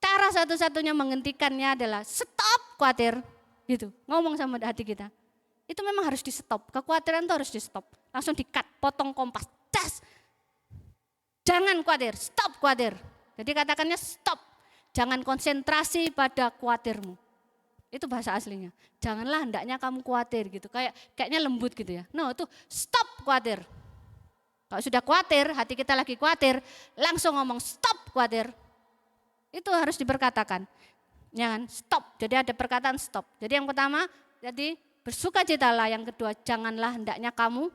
cara satu-satunya menghentikannya adalah stop khawatir. Gitu, ngomong sama hati kita. Itu memang harus di stop, kekhawatiran itu harus di stop. Langsung di-cut, potong kompas, das. Jangan khawatir, stop khawatir. Jadi katakannya stop. Jangan konsentrasi pada khawatirmu. Itu bahasa aslinya. Janganlah hendaknya kamu khawatir gitu. Kayaknya lembut gitu ya. No, itu stop khawatir. Kalau sudah khawatir, hati kita lagi khawatir, langsung ngomong stop khawatir. Itu harus diperkatakan. Jangan stop. Jadi ada perkataan stop. Jadi yang pertama, jadi bersukacitalah. Yang kedua, janganlah hendaknya kamu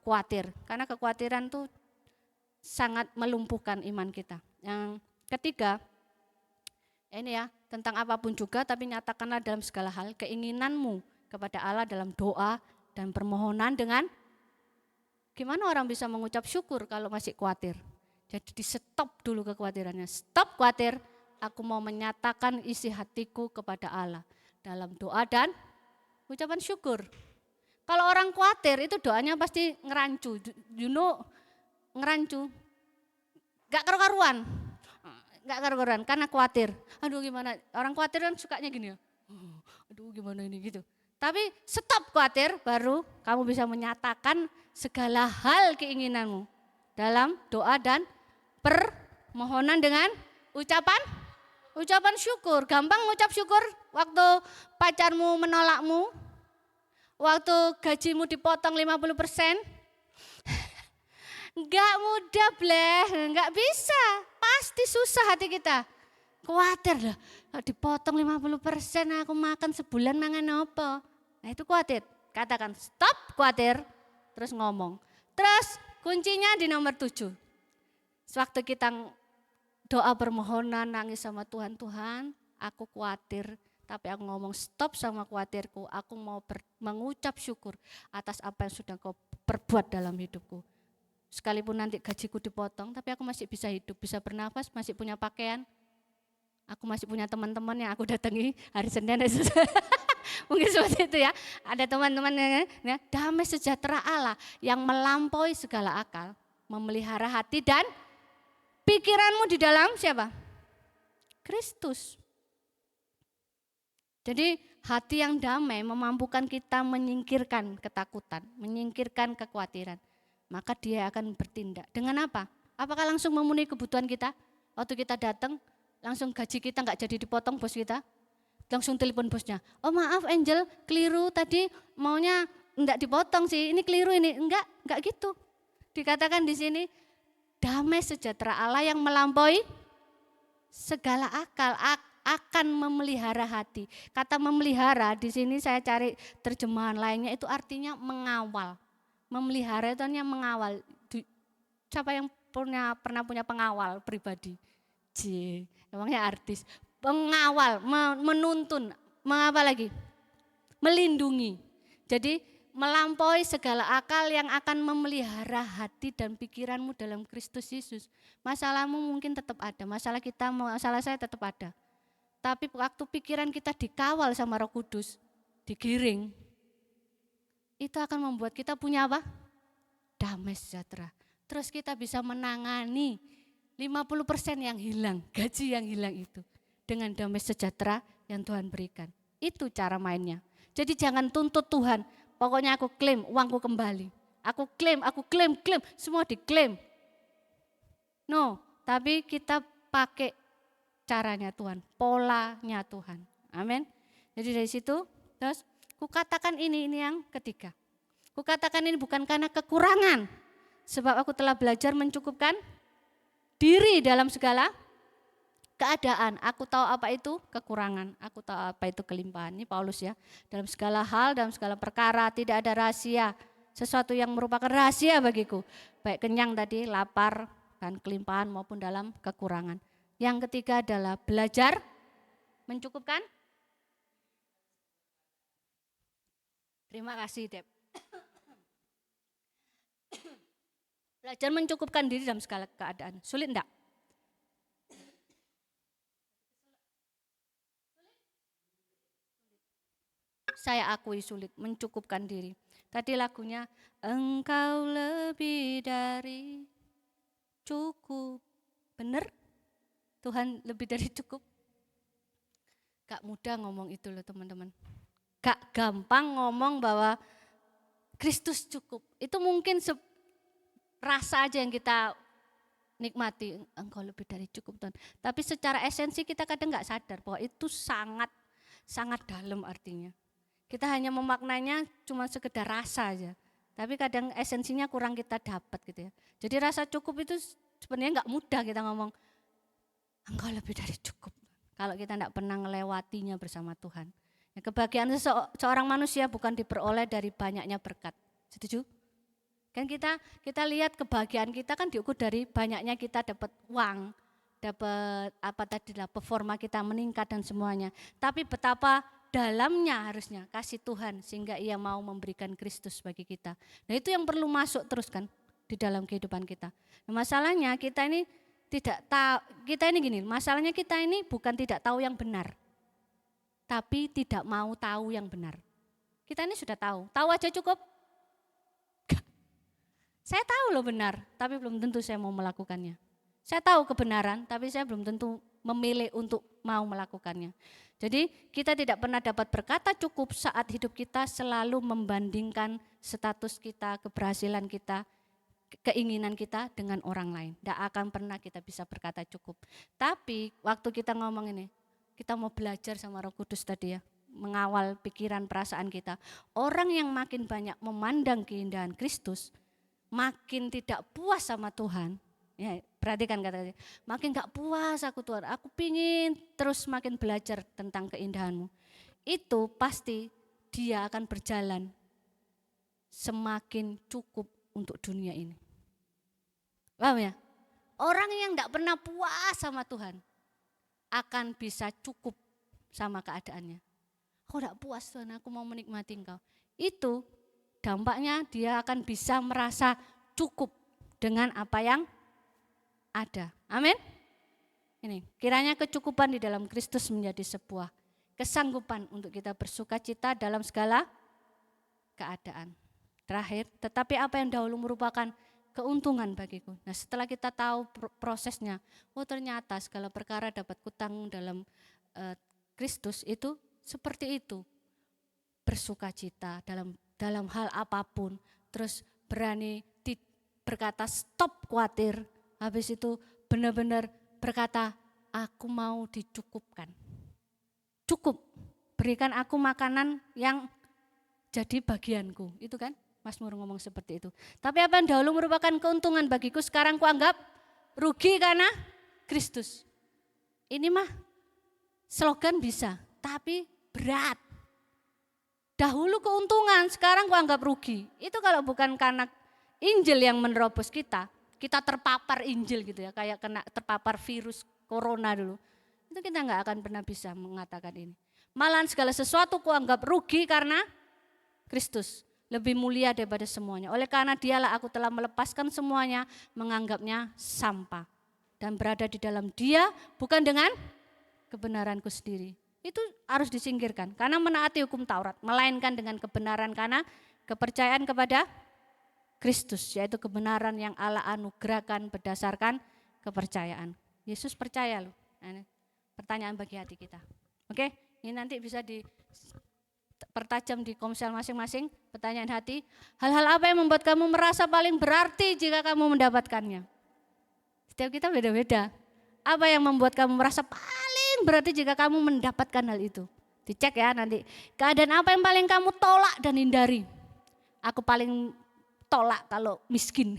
khawatir. Karena kekhawatiran itu sangat melumpuhkan iman kita. Yang ketiga, ini ya, tentang apapun juga tapi nyatakanlah dalam segala hal keinginanmu kepada Allah dalam doa dan permohonan dengan gimana orang bisa mengucap syukur kalau masih khawatir. Jadi di stop dulu kekhawatirannya. Stop khawatir, aku mau menyatakan isi hatiku kepada Allah dalam doa dan ucapan syukur. Kalau orang khawatir itu doanya pasti ngerancu, ngerancu. Gak karu-karuan. Gak karu-karuan karena khawatir. Aduh gimana, orang khawatir kan sukanya gini ya. Aduh gimana ini gitu. Tapi stop khawatir baru kamu bisa menyatakan segala hal keinginanmu dalam doa dan permohonan dengan ucapan syukur. Gampang ngucap syukur waktu pacarmu menolakmu, waktu gajimu dipotong 50%. Enggak mudah bleh, enggak bisa, pasti susah hati kita. Khawatir lah, dipotong 50% aku makan sebulan mangan apa. Nah itu khawatir, katakan stop khawatir, terus ngomong. Terus kuncinya di nomor 7. Sewaktu kita doa permohonan nangis sama Tuhan, Tuhan aku khawatir. Tapi aku ngomong stop sama khawatirku, aku mau mengucap syukur atas apa yang sudah kau perbuat dalam hidupku. Sekalipun nanti gajiku dipotong, tapi aku masih bisa hidup, bisa bernafas, masih punya pakaian. Aku masih punya teman-teman yang aku datangi hari Senin. Mungkin seperti itu ya. Ada teman-teman ya, damai sejahtera Allah yang melampaui segala akal, memelihara hati dan pikiranmu di dalam siapa? Kristus. Jadi hati yang damai memampukan kita menyingkirkan ketakutan, menyingkirkan kekhawatiran. Maka dia akan bertindak. Dengan apa? Apakah langsung memenuhi kebutuhan kita? Waktu kita datang, langsung gaji kita nggak jadi dipotong bos kita? Langsung telepon bosnya. Oh maaf Angel, keliru tadi maunya enggak dipotong sih, ini keliru ini. Enggak gitu. Dikatakan di sini, damai sejahtera Allah yang melampaui segala akal akan memelihara hati. Kata memelihara di sini saya cari terjemahan lainnya itu artinya mengawal. Memelihara itu hanya mengawal. Siapa yang pernah punya pengawal pribadi? Emangnya artis. Mengawal, menuntun, apa lagi? Melindungi. Jadi melampaui segala akal yang akan memelihara hati dan pikiranmu dalam Kristus Yesus. Masalahmu mungkin tetap ada, masalah saya tetap ada. Tapi waktu pikiran kita dikawal sama Roh Kudus, digiring, itu akan membuat kita punya apa? Damai sejahtera. Terus kita bisa menangani 50% yang hilang, gaji yang hilang itu. Dengan damai sejahtera yang Tuhan berikan. Itu cara mainnya. Jadi jangan tuntut Tuhan, pokoknya aku klaim uangku kembali. Aku klaim, semua diklaim. No, tapi kita pakai caranya Tuhan, polanya Tuhan. Amin. Jadi dari situ, terus kukatakan ini yang ketiga. Kukatakan ini bukan karena kekurangan, sebab aku telah belajar mencukupkan diri dalam segala keadaan. Aku tahu apa itu kekurangan, aku tahu apa itu kelimpahan. Ini Paulus ya, dalam segala hal, dalam segala perkara tidak ada rahasia. Sesuatu yang merupakan rahasia bagiku, baik kenyang tadi, lapar, dan kelimpahan maupun dalam kekurangan. Yang ketiga adalah belajar mencukupkan. Terima kasih Deb. Belajar mencukupkan diri dalam segala keadaan. Sulit enggak? Saya akui sulit mencukupkan diri. Tadi lagunya, engkau lebih dari cukup. Bener? Tuhan lebih dari cukup. Gak mudah ngomong itu loh teman-teman. Gak gampang ngomong bahwa Kristus cukup. Itu mungkin rasa aja yang kita nikmati. Engkau lebih dari cukup Tuhan. Tapi secara esensi kita kadang gak sadar bahwa itu sangat dalam artinya. Kita hanya memaknanya cuma sekedar rasa aja. Tapi kadang esensinya kurang kita dapat gitu ya. Jadi rasa cukup itu sebenarnya gak mudah kita ngomong. Engkau lebih dari cukup. Kalau kita tidak pernah melewatinya bersama Tuhan. Ya, kebahagiaan seorang manusia bukan diperoleh dari banyaknya berkat. Setuju? Kan kita lihat kebahagiaan kita kan diukur dari banyaknya kita dapat uang, dapat apa tadi lah, performa kita meningkat dan semuanya. Tapi betapa dalamnya harusnya kasih Tuhan sehingga Ia mau memberikan Kristus bagi kita. Nah itu yang perlu masuk terus kan di dalam kehidupan kita. Nah, masalahnya kita ini tidak tahu, masalahnya kita ini bukan tidak tahu yang benar, tapi tidak mau tahu yang benar. Kita ini sudah tahu aja cukup. Saya tahu loh benar, tapi belum tentu saya mau melakukannya. Saya tahu kebenaran, tapi saya belum tentu memilih untuk mau melakukannya. Jadi kita tidak pernah dapat berkata cukup saat hidup kita selalu membandingkan status kita, keberhasilan kita, keinginan kita dengan orang lain. Tidak akan pernah kita bisa berkata cukup. Tapi waktu kita ngomong ini, kita mau belajar sama Roh Kudus tadi ya, mengawal pikiran perasaan kita. Orang yang makin banyak memandang keindahan Kristus, makin tidak puas sama Tuhan. Ya, perhatikan kata-kata, makin gak puas aku Tuhan, aku pingin terus makin belajar tentang keindahan-Mu. Itu pasti dia akan berjalan semakin cukup untuk dunia ini. Paham ya? Orang yang gak pernah puas sama Tuhan akan bisa cukup sama keadaannya. Aku gak puas Tuhan, aku mau menikmati Engkau. Itu dampaknya dia akan bisa merasa cukup dengan apa yang ada. Amin. Ini kiranya kecukupan di dalam Kristus menjadi sebuah kesanggupan untuk kita bersuka cita dalam segala keadaan. Terakhir, tetapi apa yang dahulu merupakan keuntungan bagiku. Nah setelah kita tahu prosesnya, oh ternyata segala perkara dapat kutanggung dalam Kristus itu seperti itu. Bersuka cita dalam hal apapun, terus berani berkata stop khawatir, habis itu benar-benar berkata aku mau dicukupkan. Cukup, berikan aku makanan yang jadi bagianku, itu kan Mazmur ngomong seperti itu. Tapi apa yang dahulu merupakan keuntungan bagiku sekarang kuanggap rugi karena Kristus. Ini mah slogan bisa, tapi berat. Dahulu keuntungan, sekarang kuanggap rugi. Itu kalau bukan karena Injil yang menerobos kita terpapar Injil gitu ya, kayak kena terpapar virus corona dulu. Itu kita nggak akan pernah bisa mengatakan ini. Malahan segala sesuatu kuanggap rugi karena Kristus lebih mulia daripada semuanya. Oleh karena dialah aku telah melepaskan semuanya, menganggapnya sampah. Dan berada di dalam dia bukan dengan kebenaranku sendiri. Itu harus disingkirkan karena menaati hukum Taurat. Melainkan dengan kebenaran karena kepercayaan kepada Kristus. Yaitu kebenaran yang Allah anugerahkan berdasarkan kepercayaan. Yesus percaya loh. Nah, ini pertanyaan bagi hati kita. Oke, ini nanti bisa pertajam di komsel masing-masing, pertanyaan hati, hal-hal apa yang membuat kamu merasa paling berarti jika kamu mendapatkannya? Setiap kita beda-beda. Apa yang membuat kamu merasa paling berarti jika kamu mendapatkan hal itu? Dicek ya nanti. Keadaan apa yang paling kamu tolak dan hindari? Aku paling tolak kalau miskin.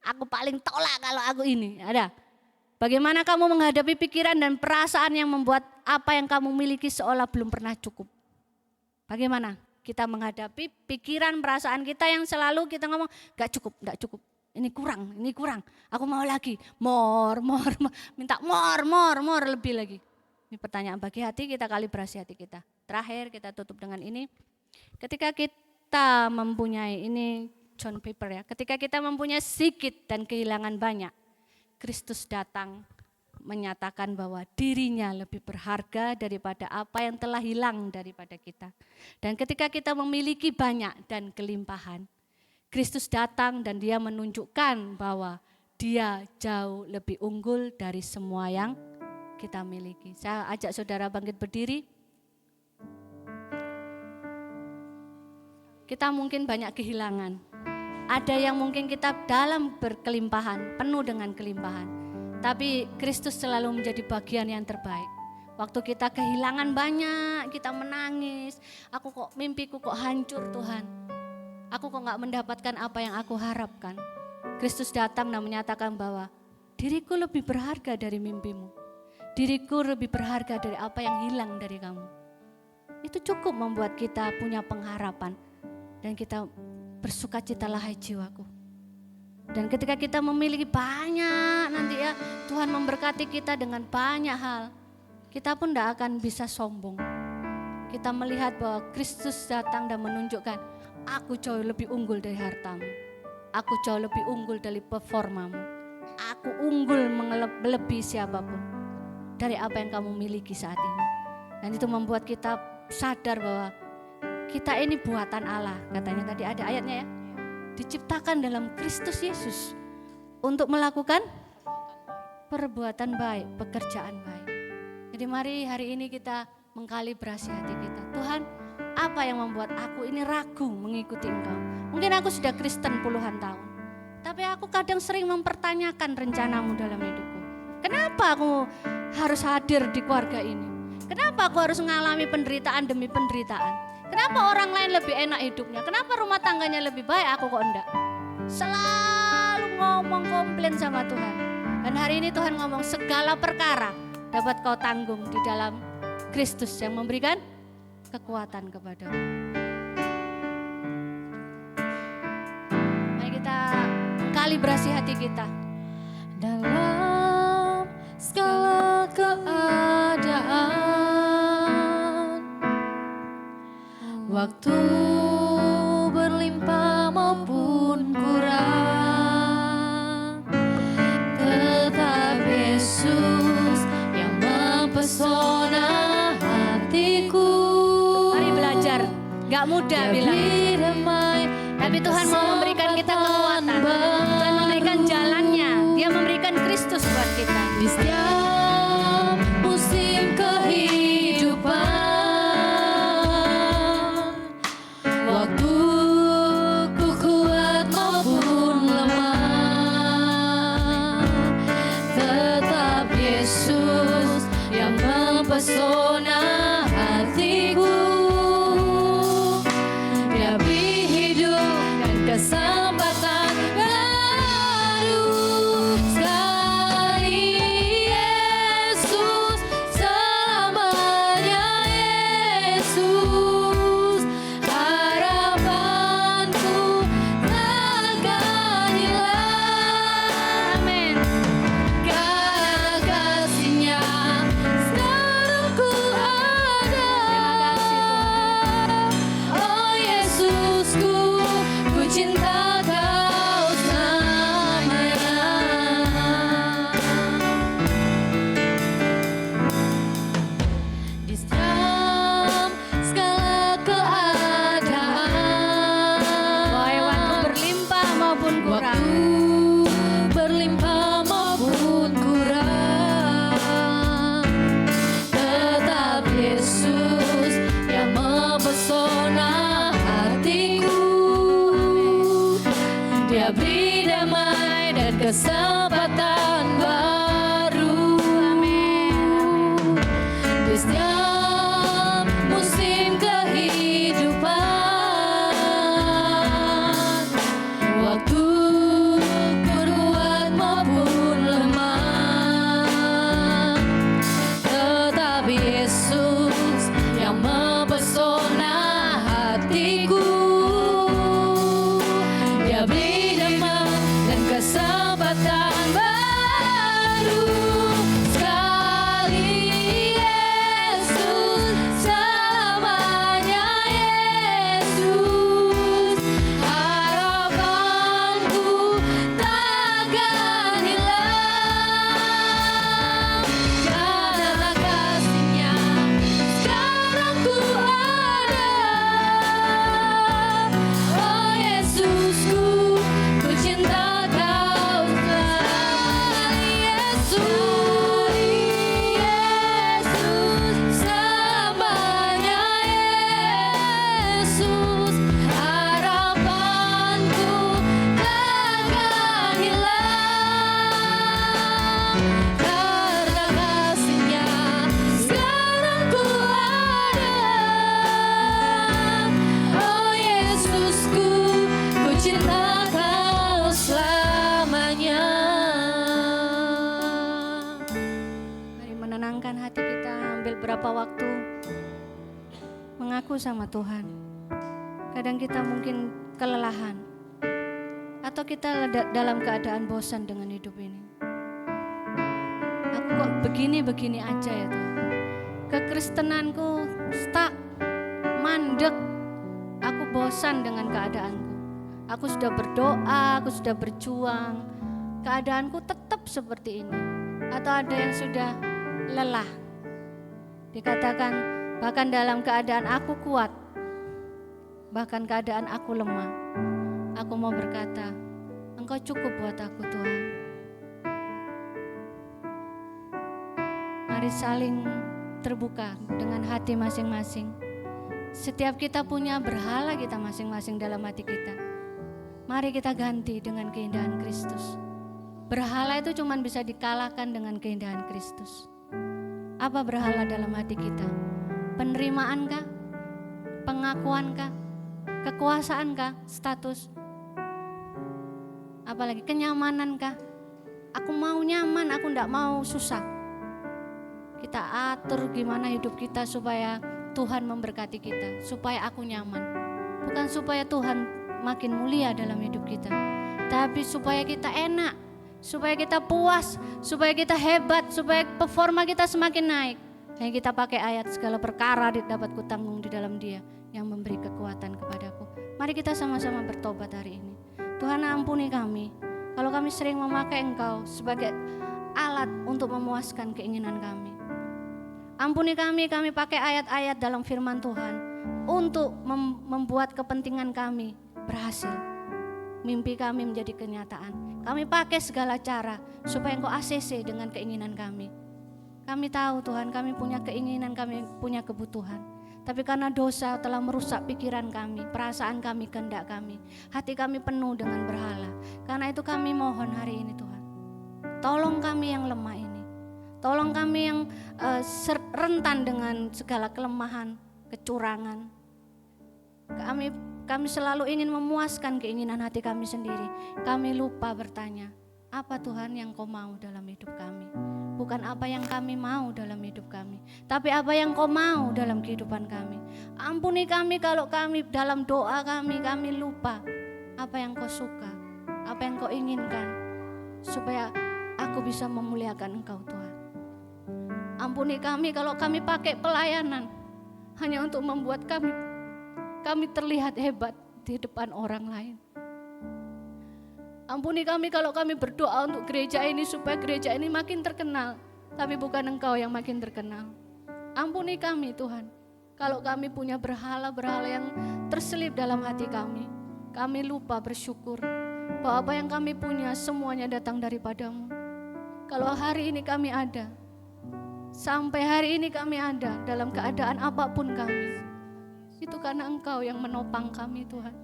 Aku paling tolak kalau aku ini. Ada. Bagaimana kamu menghadapi pikiran dan perasaan yang membuat apa yang kamu miliki seolah belum pernah cukup? Bagaimana kita menghadapi pikiran perasaan kita yang selalu kita ngomong gak cukup, ini kurang, aku mau lagi, more, minta more, lebih lagi. Ini pertanyaan bagi hati kita, kalibrasi hati kita. Terakhir kita tutup dengan ini, ketika kita mempunyai, ini John Piper ya, ketika kita mempunyai sedikit dan kehilangan banyak, Kristus datang menyatakan bahwa dirinya lebih berharga daripada apa yang telah hilang daripada kita. Dan ketika kita memiliki banyak dan kelimpahan, Kristus datang dan dia menunjukkan bahwa dia jauh lebih unggul dari semua yang kita miliki. Saya ajak saudara bangkit berdiri. Kita mungkin banyak kehilangan. Ada yang mungkin kita dalam berkelimpahan, penuh dengan kelimpahan. Tapi Kristus selalu menjadi bagian yang terbaik. Waktu kita kehilangan banyak, kita menangis. Mimpiku kok hancur Tuhan. Aku kok gak mendapatkan apa yang aku harapkan. Kristus datang dan menyatakan bahwa diriku lebih berharga dari mimpimu. Diriku lebih berharga dari apa yang hilang dari kamu. Itu cukup membuat kita punya pengharapan. Dan kita bersukacitalah hai jiwaku. Dan ketika kita memiliki banyak nanti ya, Tuhan memberkati kita dengan banyak hal. Kita pun tidak akan bisa sombong. Kita melihat bahwa Kristus datang dan menunjukkan, aku jauh lebih unggul dari hartamu. Aku jauh lebih unggul dari performamu. Aku unggul melebihi siapapun dari apa yang kamu miliki saat ini. Dan itu membuat kita sadar bahwa kita ini buatan Allah. Katanya tadi ada ayatnya ya. Diciptakan dalam Kristus Yesus untuk melakukan perbuatan baik, pekerjaan baik. Jadi mari hari ini kita mengkalibrasi hati kita. Tuhan, apa yang membuat aku ini ragu mengikuti Engkau? Mungkin aku sudah Kristen puluhan tahun, tapi aku kadang sering mempertanyakan rencanamu dalam hidupku. Kenapa aku harus hadir di keluarga ini? Kenapa aku harus mengalami penderitaan demi penderitaan? Kenapa orang lain lebih enak hidupnya? Kenapa rumah tangganya lebih baik, aku kok enggak? Selalu ngomong komplain sama Tuhan. Dan hari ini Tuhan ngomong segala perkara dapat kau tanggung di dalam Kristus yang memberikan kekuatan kepadamu. Mari kita kalibrasi hati kita. Dalam segala keadaan, waktu berlimpah maupun kurang, tetap Yesus yang mempesona hatiku. Mari belajar, gak mudah bilang. Tapi Tuhan mau memberikan kita kekuatan. Tuhan memberikan jalannya. Dia memberikan Kristus buat kita. Di setiap musim kehidupan, waktu ku kuat maupun lemah, tetap Yesus yang mempesona hatiku. Dia beri hidup dan kesempatan baru sekali. Yesus, selamanya Yesus, harapanku takkan hilang. Amin. Karena kasih-Nya selalu ku kesempatan baru. Amin. Di setiap musim kehidupan, waktu kuat maupun lemah, tetapi Yesus yang mempesona hatiku. Dia beri nama dan kesempatan baru. Sekali Yesus, selamanya Yesus. Harapanku takkan hilang, karena kasih-Nya sekarang ku ada. Oh Yesusku, ku cinta Kau sekali. Yesus, selamanya Yesus. Harapanku takkan hilang, karena kasih-Nya sekarang ku ada. Oh Yesusku, ku cinta Kau selamanya. Mari menenangkan hati kita, ambil berapa waktu mengaku sama Tuhan. Kadang kita mungkin kelelahan, atau kita dalam keadaan bosan dengan hidup ini. Aku kok begini-begini aja ya Tuhan. Kekristenanku stuck, mandek. Aku bosan dengan keadaanku. Aku sudah berdoa, aku sudah berjuang. Keadaanku tetap seperti ini. Atau ada yang sudah lelah. Dikatakan bahkan dalam keadaan aku kuat, bahkan keadaan aku lemah, aku mau berkata, Engkau cukup buat aku Tuhan. Mari saling terbuka dengan hati masing-masing. Setiap kita punya berhala kita masing-masing dalam hati kita. Mari kita ganti dengan keindahan Kristus. Berhala itu cuma bisa dikalahkan dengan keindahan Kristus. Apa berhala dalam hati kita? Penerimaan-kah? Pengakuan-kah? Kekuasaan-kah? Status? Apalagi kenyamanan-kah? Aku mau nyaman, aku enggak mau susah. Kita atur gimana hidup kita supaya Tuhan memberkati kita, supaya aku nyaman. Bukan supaya Tuhan makin mulia dalam hidup kita, tapi supaya kita enak, supaya kita puas, supaya kita hebat, supaya performa kita semakin naik. Hanya kita pakai ayat segala perkara dapat kutanggung di dalam Dia yang memberi kekuatan kepadaku. Mari kita sama-sama bertobat hari ini. Tuhan ampuni kami kalau kami sering memakai Engkau sebagai alat untuk memuaskan keinginan kami. Ampuni kami pakai ayat-ayat dalam firman Tuhan untuk membuat kepentingan kami berhasil. Mimpi kami menjadi kenyataan. Kami pakai segala cara supaya Engkau ACC dengan keinginan kami. Kami tahu Tuhan, kami punya keinginan, kami punya kebutuhan. Tapi karena dosa telah merusak pikiran kami, perasaan kami, kehendak kami. Hati kami penuh dengan berhala. Karena itu kami mohon hari ini Tuhan. Tolong kami yang lemah ini. Tolong kami yang rentan dengan segala kelemahan, kecurangan. Kami selalu ingin memuaskan keinginan hati kami sendiri. Kami lupa bertanya, apa Tuhan yang Kau mau dalam hidup kami? Bukan apa yang kami mau dalam hidup kami, tapi apa yang Kau mau dalam kehidupan kami. Ampuni kami kalau kami dalam doa kami lupa apa yang Kau suka, apa yang Kau inginkan, supaya aku bisa memuliakan Engkau Tuhan. Ampuni kami kalau kami pakai pelayanan hanya untuk membuat kami terlihat hebat di depan orang lain. Ampuni kami kalau kami berdoa untuk gereja ini supaya gereja ini makin terkenal, tapi bukan Engkau yang makin terkenal. Ampuni kami Tuhan, kalau kami punya berhala-berhala yang terselip dalam hati kami. Kami lupa bersyukur bahwa apa yang kami punya semuanya datang daripada-Mu. Kalau hari ini kami ada, sampai hari ini kami ada dalam keadaan apapun kami, itu karena Engkau yang menopang kami Tuhan.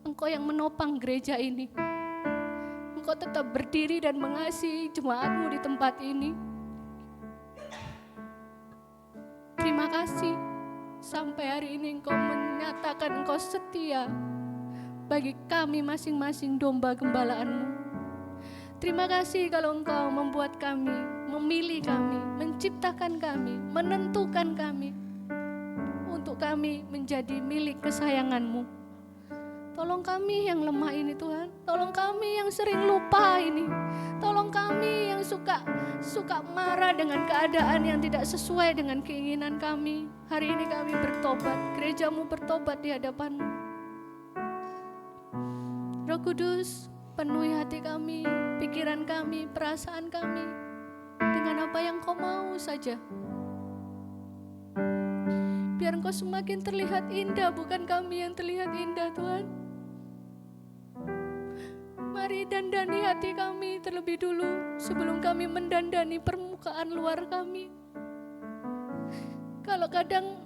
Engkau yang menopang gereja ini. Engkau tetap berdiri dan mengasihi jemaat-Mu di tempat ini. Terima kasih sampai hari ini Engkau menyatakan Engkau setia bagi kami masing-masing domba gembalaan-Mu. Terima kasih kalau Engkau membuat kami, memilih kami, menciptakan kami, menentukan kami untuk kami menjadi milik kesayangan-Mu. Tolong kami yang lemah ini Tuhan, tolong kami yang sering lupa ini, tolong kami yang suka marah dengan keadaan yang tidak sesuai dengan keinginan kami. Hari ini kami bertobat, gereja-Mu bertobat di hadapan-Mu. Roh Kudus, penuhi hati kami, pikiran kami, perasaan kami dengan apa yang Kau mau saja. Biar Engkau semakin terlihat indah, bukan kami yang terlihat indah Tuhan. Mari dandani hati kami terlebih dulu sebelum kami mendandani permukaan luar kami. Kalau kadang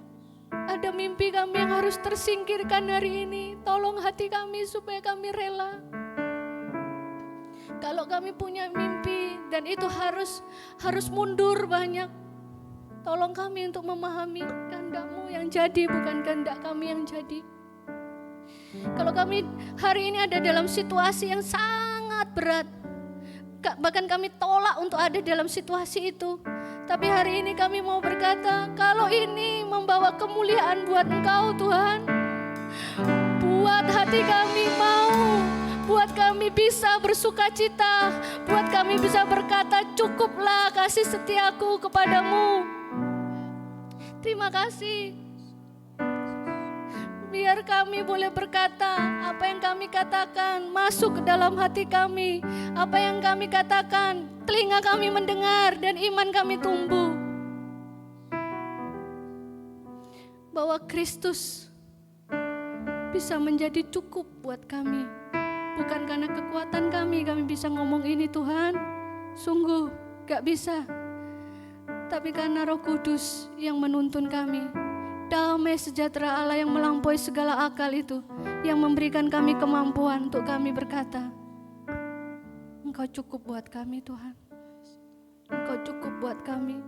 ada mimpi kami yang harus tersingkirkan hari ini, tolong hati kami supaya kami rela. Kalau kami punya mimpi dan itu harus mundur banyak, tolong kami untuk memahami kehendak-Mu yang jadi, bukan kehendak kami yang jadi. Kalau kami hari ini ada dalam situasi yang sangat berat, bahkan kami tolak untuk ada dalam situasi itu, tapi hari ini kami mau berkata, kalau ini membawa kemuliaan buat Engkau Tuhan, buat hati kami mau, buat kami bisa bersuka cita, buat kami bisa berkata, cukuplah kasih setiaku kepadamu. Terima kasih. Biar kami boleh berkata, apa yang kami katakan masuk ke dalam hati kami. Apa yang kami katakan, telinga kami mendengar dan iman kami tumbuh. Bahwa Kristus bisa menjadi cukup buat kami. Bukan karena kekuatan kami bisa ngomong ini Tuhan. Sungguh gak bisa. Tapi karena Roh Kudus yang menuntun kami. Damai sejahtera Allah yang melampaui segala akal itu, yang memberikan kami kemampuan untuk kami berkata, Engkau cukup buat kami Tuhan. Engkau cukup buat kami.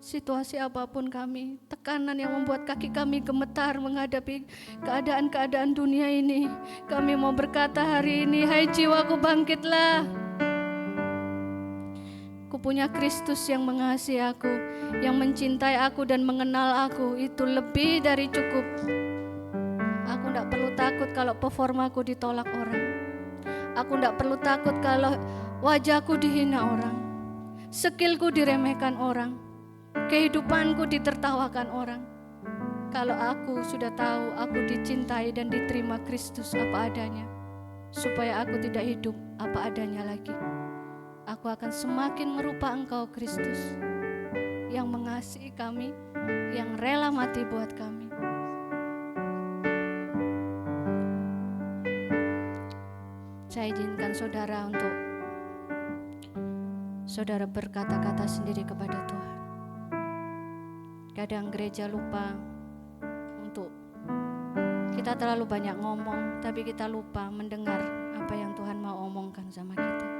Situasi apapun kami, tekanan yang membuat kaki kami gemetar menghadapi keadaan-keadaan dunia ini, kami mau berkata hari ini, hai jiwaku bangkitlah. Aku punya Kristus yang mengasihi aku, yang mencintai aku dan mengenal aku, itu lebih dari cukup. Aku tidak perlu takut kalau performaku ditolak orang. Aku tidak perlu takut kalau wajahku dihina orang, skillku diremehkan orang, kehidupanku ditertawakan orang. Kalau aku sudah tahu aku dicintai dan diterima Kristus apa adanya, supaya aku tidak hidup apa adanya lagi. Aku akan semakin merupa Engkau Kristus yang mengasihi kami, yang rela mati buat kami. Saya izinkan saudara untuk saudara berkata-kata sendiri kepada Tuhan. Kadang gereja lupa untuk kita terlalu banyak ngomong, tapi kita lupa mendengar apa yang Tuhan mau omongkan sama kita.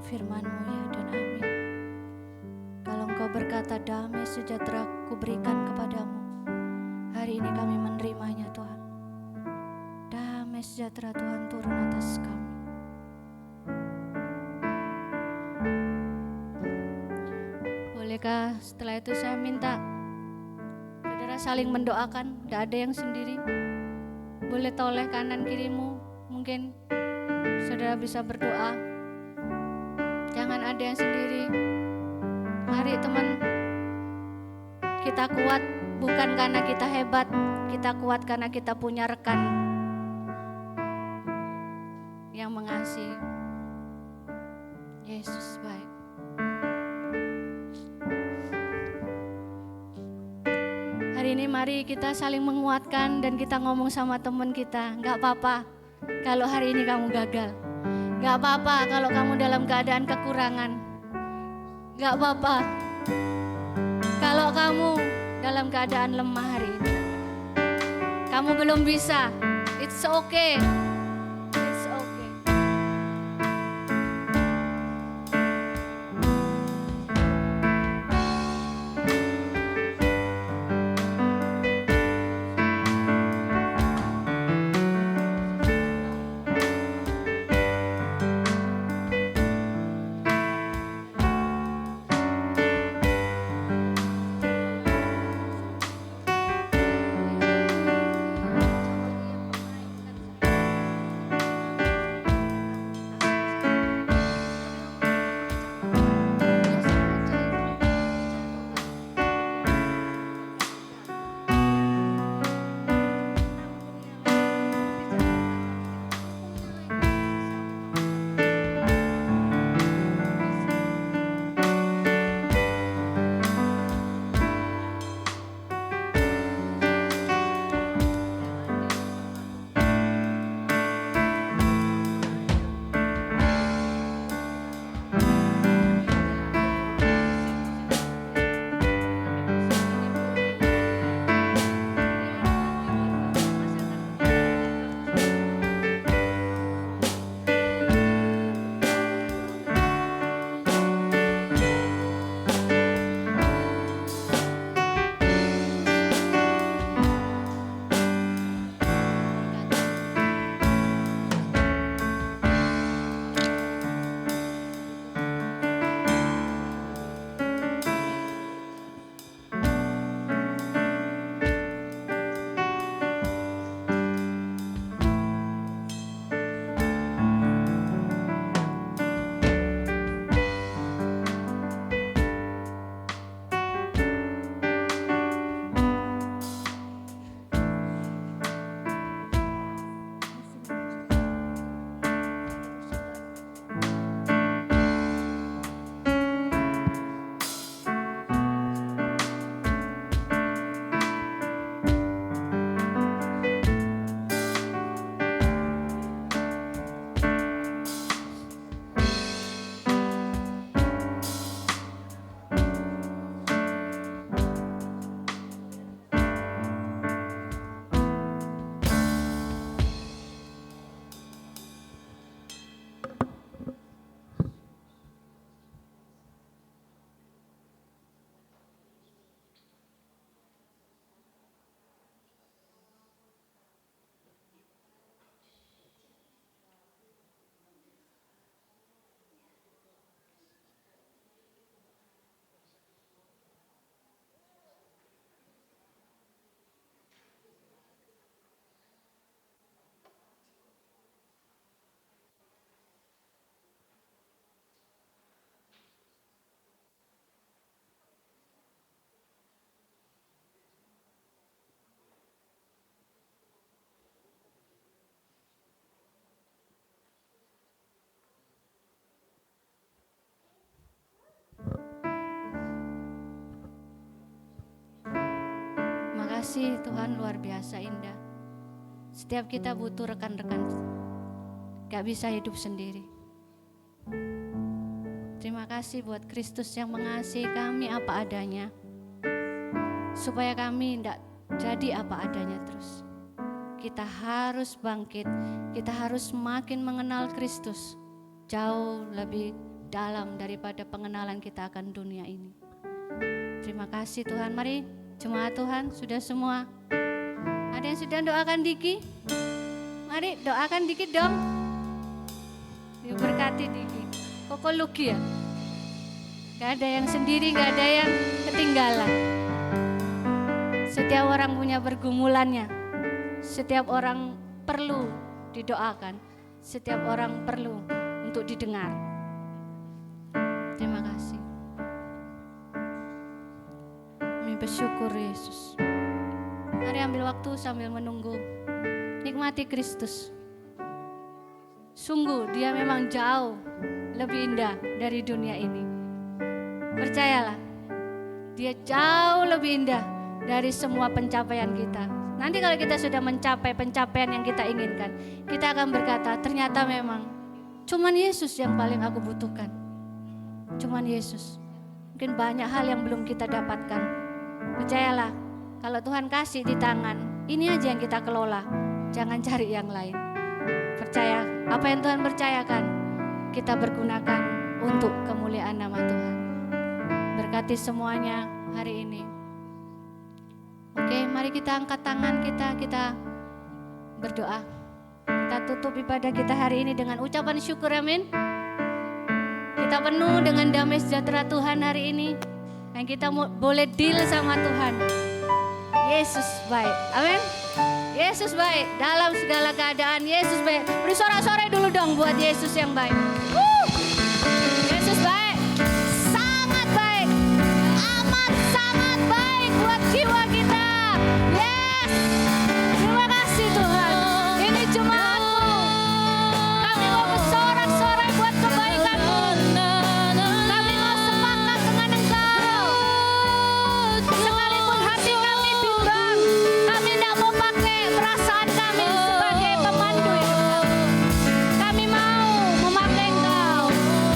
Firman-Mu ya dan amin. Kalau Engkau berkata damai sejahtera kuberikan kepadamu, hari ini kami menerimanya Tuhan. Damai sejahtera Tuhan turun atas kami. Bolehkah setelah itu saya minta saudara saling mendoakan, tidak ada yang sendiri. Boleh toleh kanan kirimu, mungkin saudara bisa berdoa. Jangan ada yang sendiri. Mari teman, kita kuat bukan karena kita hebat, kita kuat karena kita punya rekan yang mengasihi. Yesus baik. Hari ini mari kita saling menguatkan dan kita ngomong sama teman kita, gak apa-apa kalau hari ini kamu gagal. Gak apa-apa kalau kamu dalam keadaan kekurangan. Gak apa-apa. Kalau kamu dalam keadaan lemah hari ini, kamu belum bisa, it's okay. It's okay. Makasih Tuhan, luar biasa indah. Setiap kita butuh rekan-rekan, gak bisa hidup sendiri. Terima kasih buat Kristus yang mengasihi kami apa adanya, supaya kami tidak jadi apa adanya terus. Kita harus bangkit, kita harus makin mengenal Kristus jauh lebih dalam daripada pengenalan kita akan dunia ini. Terima kasih Tuhan. Mari jemaat Tuhan, sudah semua. Ada yang sudah doakan Diki? Mari doakan dikit dong. Diberkati Diki. Koko Luki ya. Gak ada yang sendiri, gak ada yang ketinggalan. Setiap orang punya pergumulannya. Setiap orang perlu didoakan. Setiap orang perlu untuk didengar. Terima kasih. Kami bersyukur Yesus. Mari ambil waktu sambil menunggu. Nikmati Kristus. Sungguh dia memang jauh lebih indah dari dunia ini. Percayalah, dia jauh lebih indah dari semua pencapaian kita. Nanti kalau kita sudah mencapai pencapaian yang kita inginkan, kita akan berkata, ternyata memang cuman Yesus yang paling aku butuhkan. Cuman Yesus. Mungkin banyak hal yang belum kita dapatkan. Percayalah, kalau Tuhan kasih di tangan, ini aja yang kita kelola. Jangan cari yang lain. Percaya, apa yang Tuhan percayakan, kita pergunakan untuk kemuliaan nama Tuhan. Berkati semuanya hari ini. Oke, mari kita angkat tangan kita berdoa. Kita tutup ibadah kita hari ini dengan ucapan syukur, amin. Kita penuh dengan damai sejahtera Tuhan hari ini. Dan kita boleh deal sama Tuhan. Yesus baik, amin. Yesus baik dalam segala keadaan. Yesus baik. Beri sorak-sorai dulu dong buat Yesus yang baik. Yesus baik, sangat baik, amat sangat baik buat jiwa kita. Yes, terima kasih Tuhan. Ini jemaat-Mu. Kami mau bersorak-sorai buat kebaikan-Mu. Kami mau sepakat dengan Engkau. Sekalipun hati kami bimbang, kami tidak mau pakai perasaan kami sebagai pemandu hidup kami. Kami mau memakai Engkau,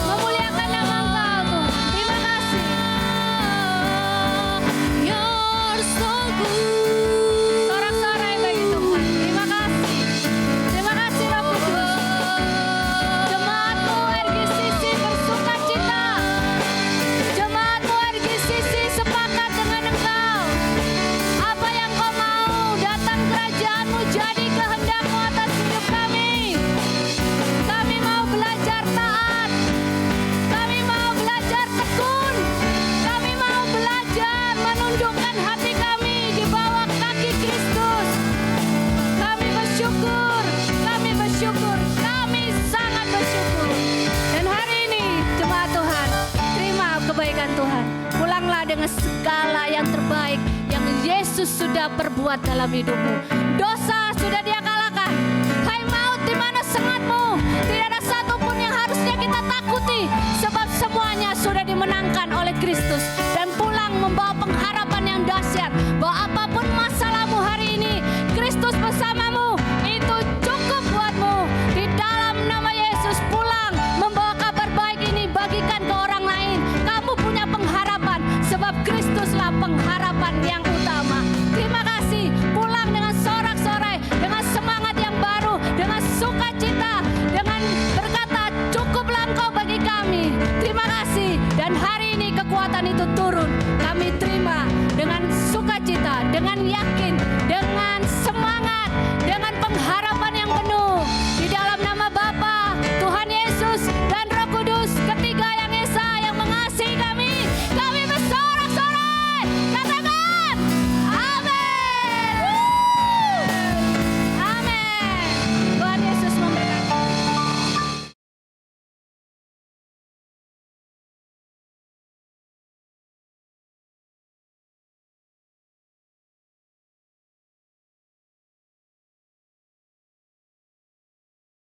memuliakan nama Engkau Tuhan. Terima kasih. You're so good. Sorak-sorai bagi Tuhan. Terima kasih. Terima kasih Roh Kudus. Jemaat-Mu RGCC bersuka cita. Jemaat-Mu RGCC sepakat dengan Engkau. Apa yang Kau mau, datang kerajaan-Mu, jadi kehendak-Mu atas hidup kami. Kami mau belajar taat. Kami mau belajar tekun. Kami mau belajar menundukkan hati kami di bawah kaki Kristus. Kami bersyukur, kami sangat bersyukur. Dan hari ini jemaat Tuhan, terima kebaikan Tuhan. Pulanglah dengan segala yang terbaik yang Yesus sudah perbuat dalam hidupmu. Dosa sudah Dia kalahkan. Hai maut, di mana sengatmu? Tidak ada satupun yang harusnya kita takuti, sebab semuanya sudah dimenangkan oleh Kristus. Dan pulang membawa pengharapan yang dahsyat bahwa apapun masalahmu hari ini, Kristus bersamamu. Itu cukup buatmu. Di dalam nama Yesus, pulang membawa kabar baik ini, bagikan ke orang lain. Kamu punya pengharapan, sebab Kristuslah pengharapan yang utama. Terima kasih. Pulang dengan sorak-sorai, dengan semangat yang baru, dengan sukacita, dengan berkata cukuplah Engkau bagi kami. Terima kasih. Dan hari ini kekuatan itu turun. Kami terima dengan sukacita, dengan yakin